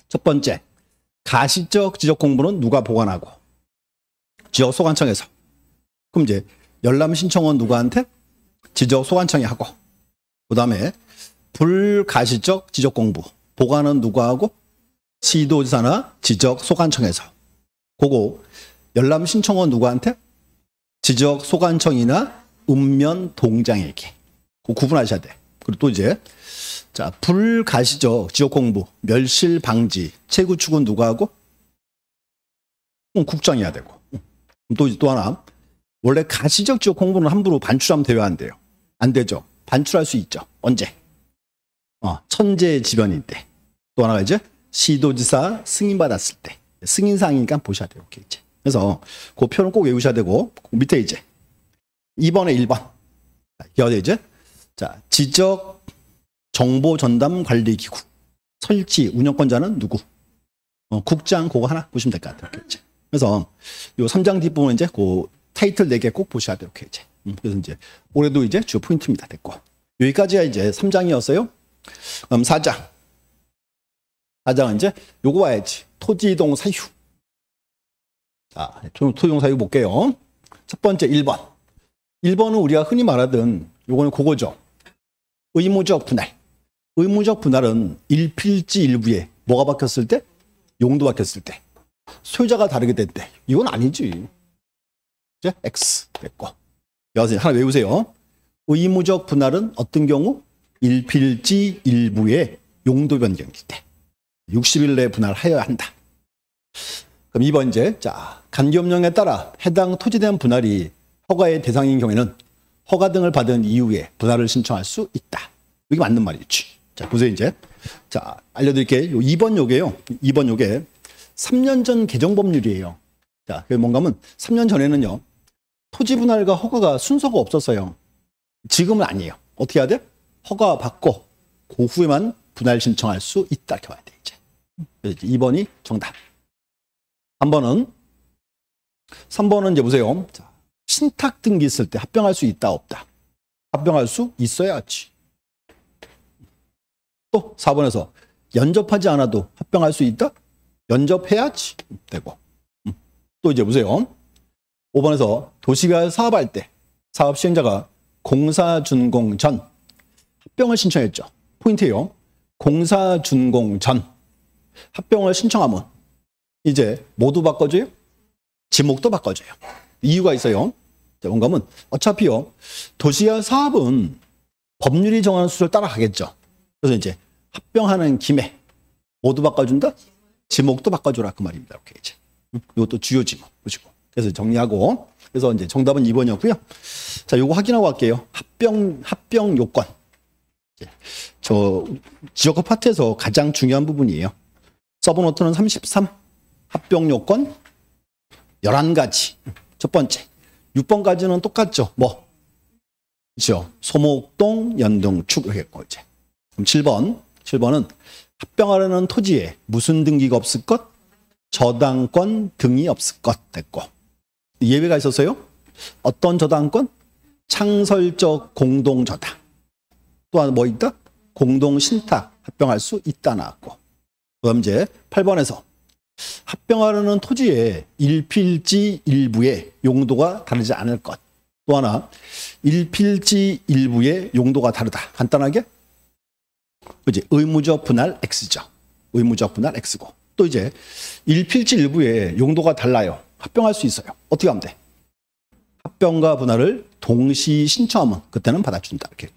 첫 번째, 가시적 지적 공부는 누가 보관하고? 지적 소관청에서. 그럼 이제 열람 신청은 누구한테? 지적 소관청이 하고. 그다음에 불가시적 지적 공부 보관은 누가 하고? 시도지사나 지적 소관청에서. 그거 열람 신청은 누구한테? 지적 소관청이나 읍면 동장에게. 그거 구분하셔야 돼. 그리고 또 이제 자, 불가시적 지적 공부, 멸실 방지, 재구축은 누가 하고? 국장이 해야 되고. 또 하나. 원래 가시적 지적 공부는 함부로 반출하면 돼요, 안 돼요? 안 되죠. 반출할 수 있죠. 언제? 천재지변일 때. 또 하나가 이제 시도지사 승인받았을 때. 승인사항이니까 보셔야 돼요. 이렇게 이제. 그래서 그 표는 꼭 외우셔야 되고, 밑에 이제 2번에 1번. 여기 이제 자, 지적 정보 전담 관리 기구. 설치 운영권자는 누구? 국장 그거 하나 보시면 될 것 같아요. 이렇게 이제. 그래서 요 3장 뒷부분 이제 그 타이틀 4개 꼭 보셔야 돼요. 이렇게 이제. 그래서 이제 올해도 이제 주요 포인트입니다. 됐고. 여기까지가 이제 3장이었어요. 그럼 4장. 4장은 이제 요거 와야지. 토지 이동 사유. 자, 토지 이동 사유 볼게요. 첫 번째 1번. 1번은 우리가 흔히 말하던 요거는 그거죠. 의무적 분할. 의무적 분할은 일필지 일부에 뭐가 바뀌었을 때? 용도 바뀌었을 때. 소유자가 다르게 됐대. 이건 아니지. 이제 X 됐고. 여기서 하나 외우세요. 의무적 분할은 어떤 경우? 일필지 일부의 용도 변경일 때. 60일 내에 분할하여야 한다. 그럼 2번 이제 자, 간기업령에 따라 해당 토지에 대한 분할이 허가의 대상인 경우에는 허가 등을 받은 이후에 분할을 신청할 수 있다. 이게 맞는 말이지. 자, 보세요, 이제. 자, 알려드릴게요. 2번 요게요. 2번 요게 3년 전 개정 법률이에요. 자, 그게 뭔가 하면 3년 전에는요, 토지 분할과 허가가 순서가 없었어요. 지금은 아니에요. 어떻게 해야 돼? 허가 받고, 그 후에만 분할 신청할 수 있다. 이렇게 봐야 돼, 이제. 그래서 2번이 정답. 3번은 이제 보세요. 자, 신탁 등기 있을 때 합병할 수 있다, 없다? 합병할 수 있어야지. 또 4번에서 연접하지 않아도 합병할 수 있다? 연접해야지 되고. 또 이제 보세요. 5번에서 도시가 사업할 때 사업 시행자가 공사 준공 전 합병을 신청했죠. 포인트예요. 공사 준공 전 합병을 신청하면 이제 모두 바꿔줘요? 지목도 바꿔줘요. 이유가 있어요. 뭔가 하면 어차피요. 도시와 사업은 법률이 정하는 수를 따라가겠죠. 그래서 이제 합병하는 김에 모두 바꿔준다? 지목도 바꿔줘라 그 말입니다. 이렇게 이제 이것도 주요 지목 보시고. 그래서 정리하고 그래서 이제 정답은 2번이었고요. 자, 요거 확인하고 갈게요. 합병 요건. 저 지역화 파트에서 가장 중요한 부분이에요. 서브노트는 33 합병 요건 11가지. 첫 번째 6번까지는 똑같죠. 뭐 그렇죠. 소목동, 연동축 이렇게 했고 이제. 그럼 7번은 합병하려는 토지에 무슨 등기가 없을 것? 저당권 등이 없을 것 됐고. 예외가 있었어요. 어떤 저당권? 창설적 공동저당. 또한 뭐 있다? 공동신탁 합병할 수 있다 나왔고. 그다음 이제 8번에서 합병하려는 토지의 일필지 일부의 용도가 다르지 않을 것. 또 하나 일필지 일부의 용도가 다르다. 간단하게 이제 의무적 분할 X죠. 의무적 분할 X고. 또 이제 일필지 일부의 용도가 달라요. 합병할 수 있어요. 어떻게 하면 돼? 합병과 분할을 동시 신청하면 그때는 받아준다. 이렇게.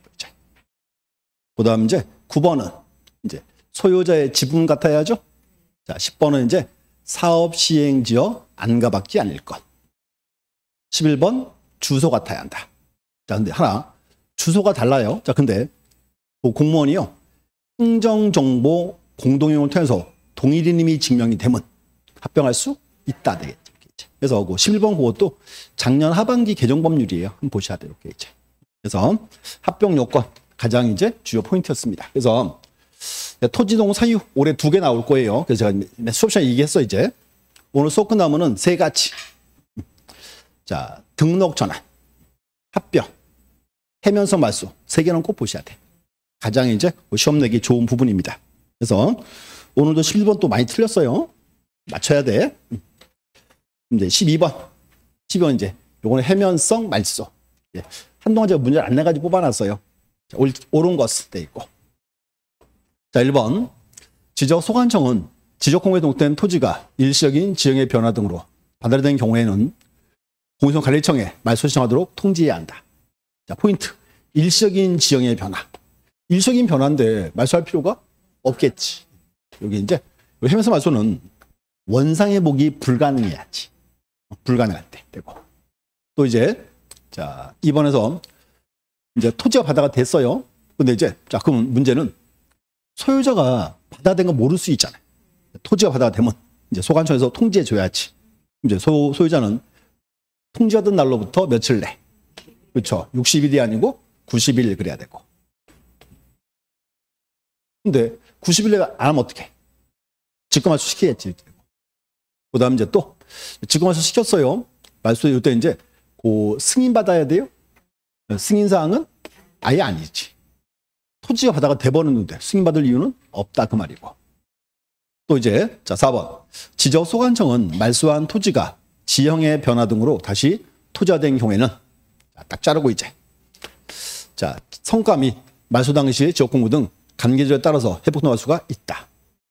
그다음 이제 9번은 이제 소유자의 지분 같아야죠. 자, 10번은 이제 사업 시행 지역 안가받기 아닐 것. 11번 주소 같아야 한다. 자, 근데 하나 주소가 달라요. 자, 근데 그 공무원이요. 행정정보 공동이용을 통해서 동일인임이 증명이 되면 합병할 수 있다 되겠죠. 그래서 그 11번 그것도 작년 하반기 개정 법률이에요. 한번 보셔야 돼요. 이렇게 이제. 그래서 합병 요건 가장 이제 주요 포인트였습니다. 그래서 토지동 사유 올해 2개 나올 거예요. 그래서 제가 수업 시간에 얘기했어 이제. 오늘 수업 끝나면은 3가지. 자, 등록 전환, 합병, 해면성 말소 3개는 꼭 보셔야 돼. 가장 이제 시험 내기 좋은 부분입니다. 그래서 오늘도 11번 또 많이 틀렸어요. 맞춰야 돼. 이제 12번 이제 요거는 해면성 말소. 한동안 제가 문제를 안 내가지고 뽑아놨어요. 옳은 것을 돼 있고. 자, 1번. 지적 소관청은 지적 공고에 등록된 토지가 일시적인 지형의 변화 등으로 반달된 경우에는 공유성 관리청에 말소 신청하도록 통지해야 한다. 자, 포인트. 일시적인 지형의 변화. 일시적인 변화인데 말소할 필요가 없겠지. 여기 이제 해면서 말소는 원상회복이 불가능해야지. 불가능할 때 되고. 또 이제 자, 2번에서 이제 토지가 바다가 됐어요. 근데 이제 자, 그럼 문제는 소유자가 바다된 거 모를 수 있잖아요. 토지가 바다가 되면 이제 소관청에서 통지해 줘야지. 이제 소유자는 통지하던 날로부터 며칠 내. 그렇죠. 60일이 아니고 90일 그래야 되고. 근데 90일 내가 안 하면 어떡해? 직권말소 시키겠지. 그다음 이제 또 직권말소 시켰어요. 말소 이때 이제 그 승인 받아야 돼요. 승인 사항은 아예 아니지. 토지가 바다가 돼버렸는데 승인 받을 이유는 없다 그 말이고. 또 이제 자 4번 지적 소관청은 말소한 토지가 지형의 변화 등으로 다시 토지화된 경우에는 딱 자르고 이제 자 성과 및 말소 당시 지역 공부 등 관계조에 따라서 회복 통할 수가 있다.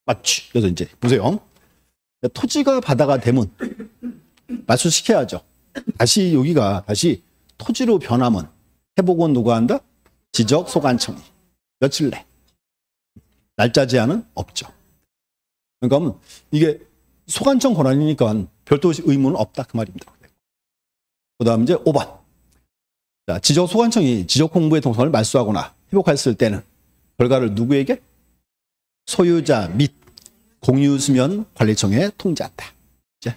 맞지? 그래서 이제 보세요. 토지가 바다가 되면 말소 시켜야죠. 다시 여기가 다시 토지로 변하면 회복은 누가 한다? 지적 소관청이 며칠 내. 날짜 제한은 없죠. 그러니까 이게 소관청 권한이니까 별도 의무는 없다 그 말입니다. 그다음 이제 5번. 자, 지적 소관청이 지적 공부의 동선을 말소하거나 회복했을 때는 결과를 누구에게? 소유자 및 공유수면 관리청에 통지한다. 이제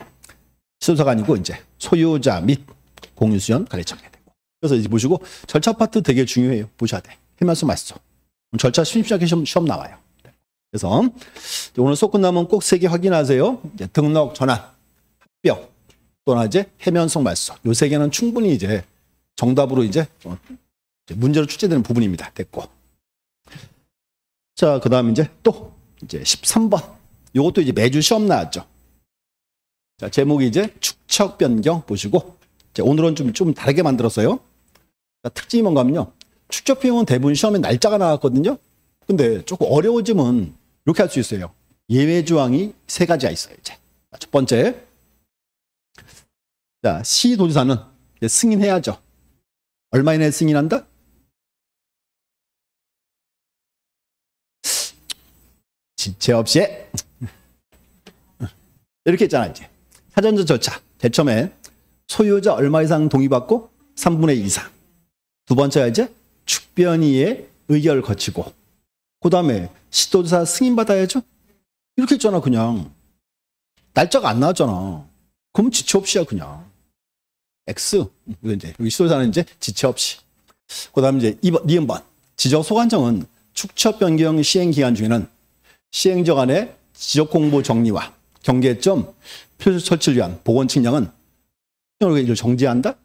수사가 아니고 이제 소유자 및 공유수면 관리청에 되고. 그래서 이제 보시고 절차 파트 되게 중요해요. 보셔야 돼. 해면서 말소. 절차 심심하게 시험 나와요. 그래서 오늘 수업 끝나면 꼭 3개 확인하세요. 이제 등록 전환, 합병, 또는 이제 해면성 말소. 요 3개는 충분히 이제 정답으로 이제 문제로 출제되는 부분입니다. 됐고. 자, 그다음 이제 또 이제 13번. 요것도 이제 매주 시험 나왔죠. 자, 제목이 이제 축척 변경 보시고, 자, 오늘은 좀 다르게 만들었어요. 자, 특징이 뭔가 하면요. 축척 변경은 대부분 시험에 날짜가 나왔거든요. 근데 조금 어려워지면 이렇게 할 수 있어요. 예외 조항이 3가지가 있어요, 이제. 자, 첫 번째. 자, 시도지사는 승인해야죠. 얼마 이내에 승인한다? 지체 없이 이렇게 했잖아, 이제. 사전적 절차. 제일 처음에 소유자 얼마 이상 동의받고 3분의 2 이상. 두 번째가 이제 축변위의 의결을 거치고, 그 다음에 시도지사 승인받아야죠. 이렇게 했잖아, 그냥. 날짜가 안 나왔잖아. 그럼 지체 없이야, 그냥. X. 이제 여기 시도지사는 이제 지체 없이. 그 다음에 이제 니은번. 지적 소관청은 축척 변경 시행 기간 중에는 시행적 안에 지적 공부 정리와 경계점 표시 설치를 위한 보건 측량은 이를 정지한다?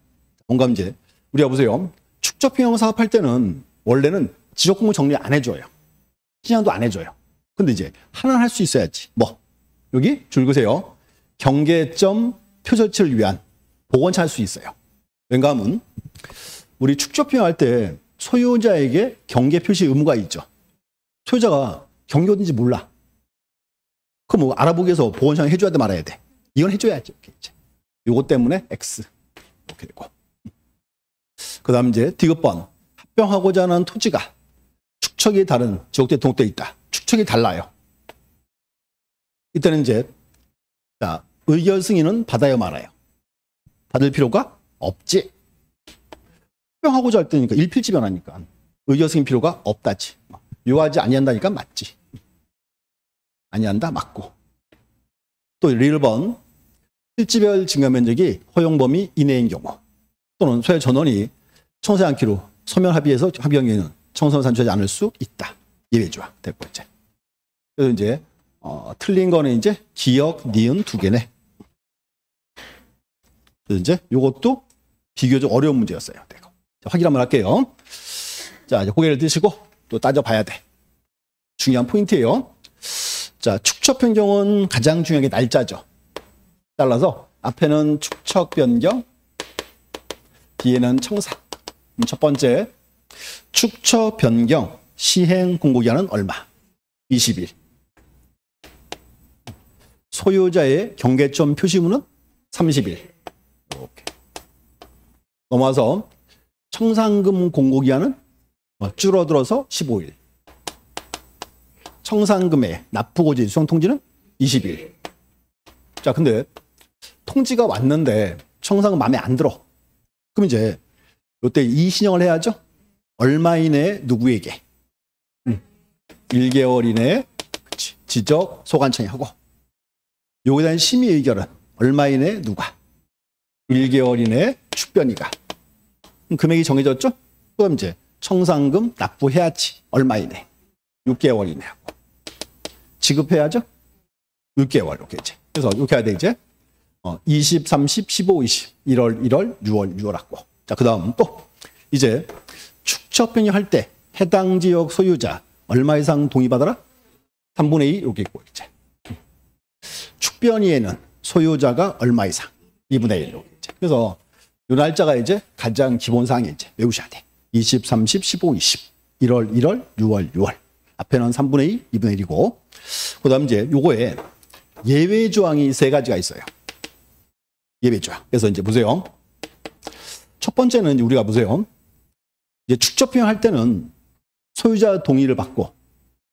뭔가 이제 우리가 보세요. 축척 변경 사업할 때는 원래는 지적 공부 정리 안 해줘요. 측량도 안 해줘요. 근데 이제 하나는 할 수 있어야지. 뭐 여기 줄 그세요. 경계점 표시 설치를 위한 보건차 할 수 있어요. 왠가 하면 우리 축척 변경할 때 소유자에게 경계 표시 의무가 있죠. 소유자가 경계 어딘지 몰라. 그럼 뭐 알아보기 위해서 보건창 해줘야 돼 말아야 돼. 이건 해줘야죠. 이거 때문에 X. 이렇게 되고. 그 다음 이제 디귿번. 합병하고자 하는 토지가 축척이 다른 지역대 등록되어 있다. 축척이 달라요. 이때는 이제 자, 의결 승인은 받아야 말아요. 받을 필요가 없지. 합병하고자 할 때니까 일필지 변하니까 의결 승인 필요가 없다지. 요하지 아니한다니까 맞지. 아니한다 맞고. 또 1번 실지별 증가 면적이 허용 범위 이내인 경우 또는 소유 전원이 청소하지 않기로 서면 합의해서 합의 경우에는 청소를 산출하지 않을 수 있다. 예외 조항 됐고 이제. 그래서 이제 틀린 거는 이제 기역, 니은 2개네. 그래서 이제 요것도 비교적 어려운 문제였어요. 자, 확인 한번 할게요. 자, 이제 고개를 드시고 또 따져봐야 돼. 중요한 포인트예요. 자, 축척 변경은 가장 중요한 게 날짜죠. 따라서 앞에는 축척 변경, 뒤에는 청사. 첫 번째, 축척 변경 시행 공고기한은 얼마? 20일. 소유자의 경계점 표시문은 30일. 이렇게. 넘어와서 청산금 공고기한은 줄어들어서 15일. 청산금의 납부고지 수정통지는 20일. 자, 근데 통지가 왔는데 청산금 마음에 안 들어. 그럼 이제 이때 이의신청을 해야죠. 얼마 이내에 누구에게? 1개월 이내에 지적 소관청이 하고, 여기에 대한 심의 의결은 얼마 이내에 누가? 1개월 이내에 축변위가. 금액이 정해졌죠? 그럼 이제 청산금 납부해야지. 얼마 이내? 6개월 이내 하고. 지급해야죠? 6개월 이렇게 이제. 그래서 이렇게 해야 돼 이제. 20, 30, 15, 20. 1월, 6월 하고. 자, 그 다음 또 이제 축척 변경할 때 해당 지역 소유자 얼마 이상 동의받아라? 3분의 2 이렇게 있고 이제. 축변위에는 소유자가 얼마 이상? 2분의 1 이렇게 이제. 그래서 이 날짜가 이제 가장 기본 사항이 이제 외우셔야 돼. 20, 30, 15, 20. 1월, 6월. 앞에는 3분의 2, 2분의 1이고. 그 다음 이제 요거에 예외 조항이 3가지가 있어요. 예외 조항. 그래서 이제 보세요. 첫 번째는 우리가 보세요. 이제 축척 변경할 때는 소유자 동의를 받고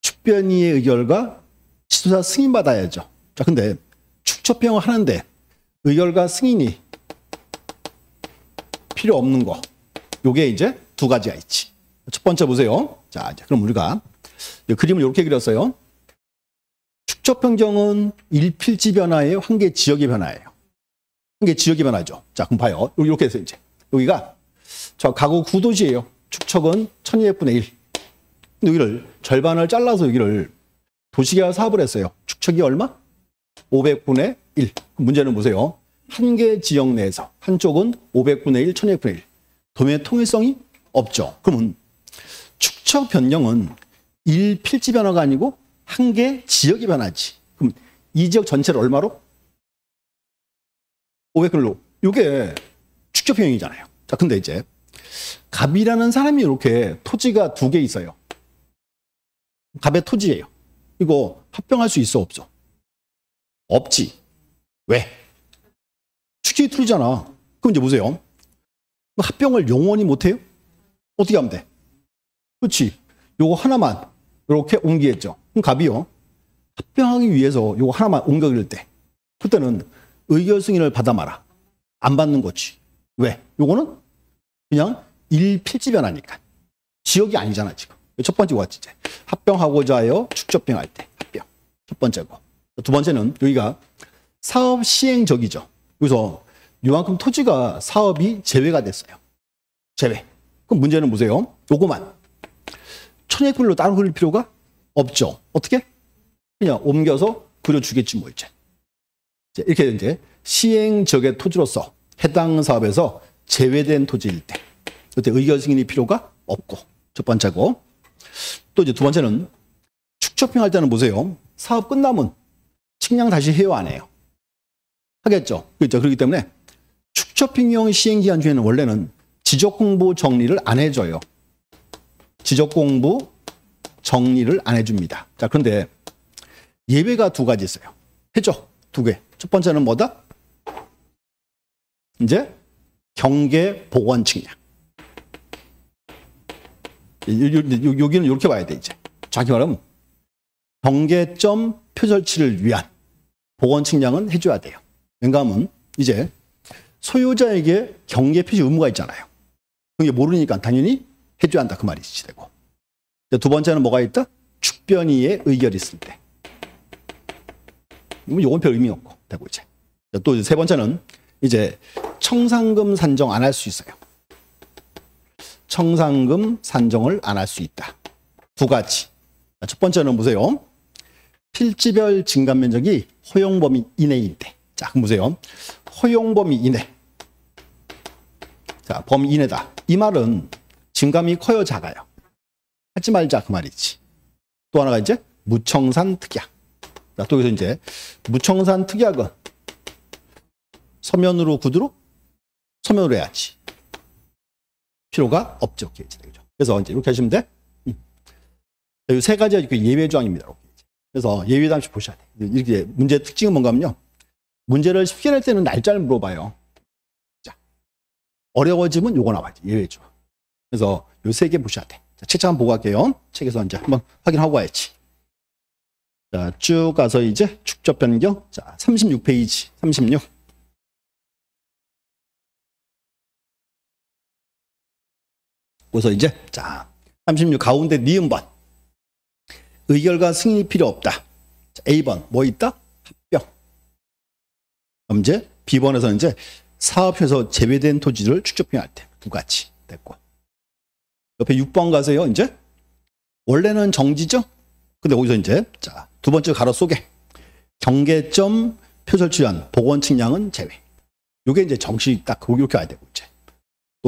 축변위의 의결과 시도자 승인받아야죠. 자, 근데 축척 변경을 하는데 의결과 승인이 필요 없는 거. 요게 이제 2가지가 있지. 첫 번째 보세요. 자, 이제 그럼 우리가 그림을 이렇게 그렸어요. 축척 변경은 일필지 변화예요? 한계 지역의 변화예요? 한계 지역의 변화죠. 자, 그럼 봐요. 이렇게 해서 이제 여기가 저 가구 구도지예요. 축척은 1200분의 1. 근데 여기를 절반을 잘라서 여기를 도시계화 사업을 했어요. 축척이 얼마? 500분의 1. 문제는 보세요. 한 개 지역 내에서 한쪽은 500분의 1, 1200분의 1. 도면의 통일성이 없죠. 그러면 축척 변경은 일필지 변화가 아니고 한 개 지역의 변화지. 그럼 이 지역 전체를 얼마로? 500km로. 이게 축적평형이잖아요. 자, 근데 이제 갑이라는 사람이 이렇게 토지가 2개 있어요. 갑의 토지예요. 이거 합병할 수 있어, 없어? 없지. 왜? 축적이 틀리잖아. 그럼 이제 보세요. 합병을 영원히 못해요? 어떻게 하면 돼? 그렇지. 요거 하나만 이렇게 옮기겠죠. 그럼 갑이요. 합병하기 위해서 요거 하나만 옮겨길 때 그때는 의결 승인을 받아 마라. 안 받는 거지. 왜? 요거는 그냥 일필지변하니까. 지역이 아니잖아, 지금. 첫 번째 왔지, 이제. 합병하고자 하여 축적병할 때 합병. 첫 번째고. 두 번째는 여기가 사업 시행적이죠. 그래서 요만큼 토지가 사업이 제외가 됐어요. 제외. 그럼 문제는 보세요. 요거만. 천혜글로 따로 그릴 필요가 없죠. 어떻게? 그냥 옮겨서 그려주겠지 뭐 이제. 이렇게 이제 시행적의 토지로서 해당 사업에서 제외된 토지일 때 그때 의결 승인이 필요가 없고 첫 번째고 또 이제 두 번째는 축적평할 때는 보세요. 사업 끝나면 측량 다시 해요 안 해요? 하겠죠. 그렇죠. 그렇기 때문에 축적평형 시행기간 중에는 원래는 지적공부 정리를 안 해줘요. 지적공부 정리를 안 해줍니다. 자, 그런데 예외가 2가지 있어요. 해줘. 2개. 첫 번째는 뭐다? 이제 경계 복원 측량. 여기는 이렇게 봐야 돼, 이제. 정확히 말하면 경계점 표절치를 위한 복원 측량은 해줘야 돼요. 왜냐하면 이제 소유자에게 경계 표시 의무가 있잖아요. 그게 모르니까 당연히 해줘야 한다. 그 말이지 되고. 두 번째는 뭐가 있다? 축변이의 의결이 있을 때. 이건 별 의미 없고 되고 이제. 또 세 번째는 이제 청산금 산정 안 할 수 있어요. 청산금 산정을 안 할 수 있다. 2가지. 첫 번째는 보세요. 필지별 증감 면적이 허용 범위 이내일 때. 자, 그럼 보세요. 허용 범위 이내. 자, 범위 이내다. 이 말은 증감이 커요, 작아요? 하지 말자 그 말이지. 또 하나가 이제 무청산 특약. 자, 또 여기서 이제 무청산 특약은 서면으로 구두로 서면으로 해야지. 필요가 없죠. 그래서 이제 이렇게 하시면 돼. 이 3가지가 예외 조항입니다. 그래서 예외 잠시 보셔야 돼. 이렇게 문제 특징은 뭔가 하면요. 문제를 쉽게 낼 때는 날짜를 물어봐요. 자, 어려워지면 요거 나와야지. 예외 조항. 그래서 요 3개 보셔야 돼. 자, 책 한번 보고 갈게요. 책에서 이제 한번 확인하고 와야지. 자, 쭉 가서 이제 축적 변경. 자, 36페이지. 36. 그래서 이제 자, 36 가운데 니은번. 의결과 승인이 필요 없다. 자, A번 뭐 있다? 합병. 그럼 이제 B번에서는 이제 사업에서 제외된 토지를 축적평할 때 2가지 됐고. 옆에 6번 가세요. 이제 원래는 정지죠. 근데 거기서 이제 자, 2번째 가로 속에 경계점 표설치한 복원 측량은 제외. 요게 이제 정식 딱 이렇게 와야 되고 이제.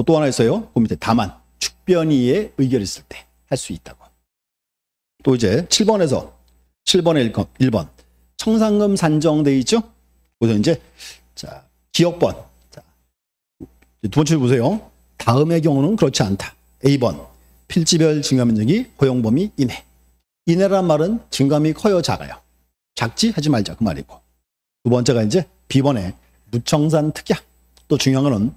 또 하나 있어요. 그 밑에 다만 축변이의 의결이 있을 때 할 수 있다고. 또 이제 7번에서 7번에 1번 청산금 산정돼 있죠. 그래서 이제 자, 기억번. 자, 2번째 보세요. 다음의 경우는 그렇지 않다. A번 필지별 증감 면적이 허용 범위 이내. 이내란 말은 증감이 커요, 작아요? 작지? 하지 말자 그 말이고. 2번째가 이제 B번에 무청산 특약. 또 중요한 거는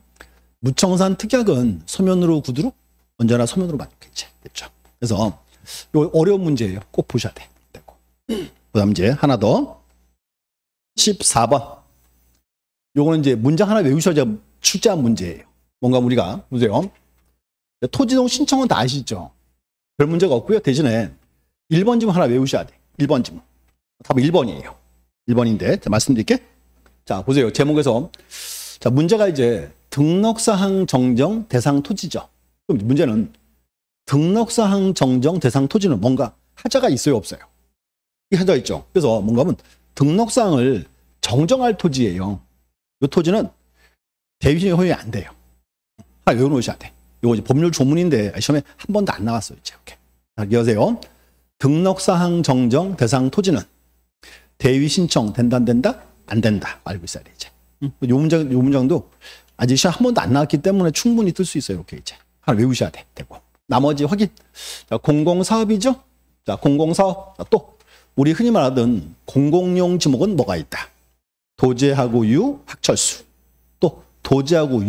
무청산 특약은 서면으로 구두로 언제나 서면으로 만족했지. 됐죠? 그래서 요 어려운 문제예요. 꼭 보셔야 돼. 되고. 그다음 이제 하나 더. 14번. 요거는 이제 문장 하나 외우셔야 출제한 문제예요. 뭔가 우리가 보세요. 토지동 신청은 다 아시죠? 별 문제가 없고요. 대신에 1번 지문 하나 외우셔야 돼. 1번 지문. 답은 1번이에요. 1번인데 자, 말씀드릴게. 자, 보세요. 제목에서 자, 문제가 이제 등록사항 정정 대상 토지죠. 그럼 문제는 등록사항 정정 대상 토지는 뭔가 하자가 있어요, 없어요? 이 하자가 있죠. 그래서 뭔가 하면 등록사항을 정정할 토지예요. 이 토지는 대위시행 허용이 안 돼요. 하나 외워놓으셔야 돼. 이거 이제 법률 조문인데 시험에 한 번도 안 나왔어요. 이제 이렇게. 자, 기억하세요. 등록사항 정정 대상 토지는 대위 신청 된다 안 된다? 안 된다. 알고 있어야 돼 이제. 요 문장도 아직 시험 한 번도 안 나왔기 때문에 충분히 뜰 수 있어요. 이렇게 이제 하나 외우셔야 돼. 되고 나머지 확인. 자, 공공사업이죠. 자, 공공사업. 자, 또 우리 흔히 말하던 공공용 지목은 뭐가 있다? 도제하고 유, 학철수. 또 도제하고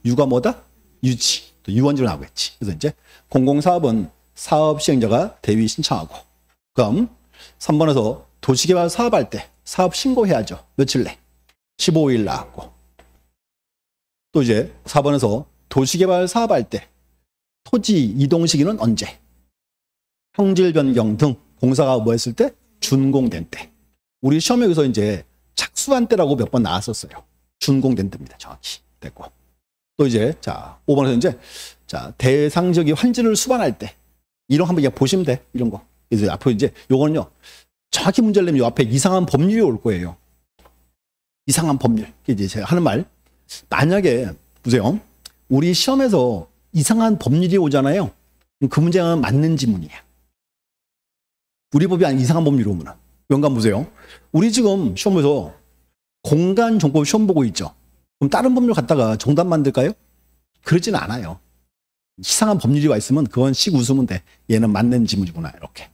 유가 뭐다? 유지. 또 유원지로 나오겠지. 그래서 이제 공공사업은 사업 시행자가 대위 신청하고, 그럼 3번에서 도시개발 사업할 때 사업 신고해야죠. 며칠 내? 15일 나왔고. 또 이제 4번에서 도시개발 사업할 때 토지 이동 시기는 언제? 형질 변경 등 공사가 뭐 했을 때? 준공된 때. 우리 시험에서 이제 착수한 때라고 몇 번 나왔었어요. 준공된 때입니다. 정확히. 됐고. 또 이제 자 5번에서 이제 자 대상적인 환지를 수반할 때 이런 거 한번 그냥 보시면 돼. 이런 거. 그래서 앞으로 이제 요거는요. 정확히 문제를 내면 요 앞에 이상한 법률이 올 거예요. 이상한 법률. 이제 제가 하는 말. 만약에 보세요. 우리 시험에서 이상한 법률이 오잖아요. 그 문제는 맞는 지문이야. 우리 법이 아닌 이상한 법률이 오면. 연관 보세요. 우리 지금 시험에서 공간정법 시험 보고 있죠. 그럼 다른 법률 갖다가 정답 만들까요? 그러지는 않아요. 이상한 법률이 와 있으면 그건 씩 웃으면 돼. 얘는 맞는 지문이구나. 이렇게.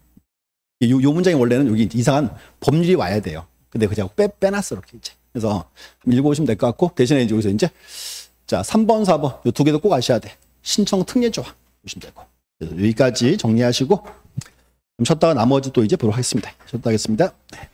요 문장이 원래는 여기 이상한 법률이 와야 돼요. 근데 그냥 빼놨어. 이렇게 이제. 그래서 읽어보시면 될 것 같고, 대신에 이제 여기서 이제 자 3번, 4번 이 두 개도 꼭 아셔야 돼. 신청 특례 조항 보시면 되고. 여기까지 정리하시고 좀 쉬었다가 나머지 또 이제 보도록 하겠습니다. 쉬었다 하겠습니다. 네.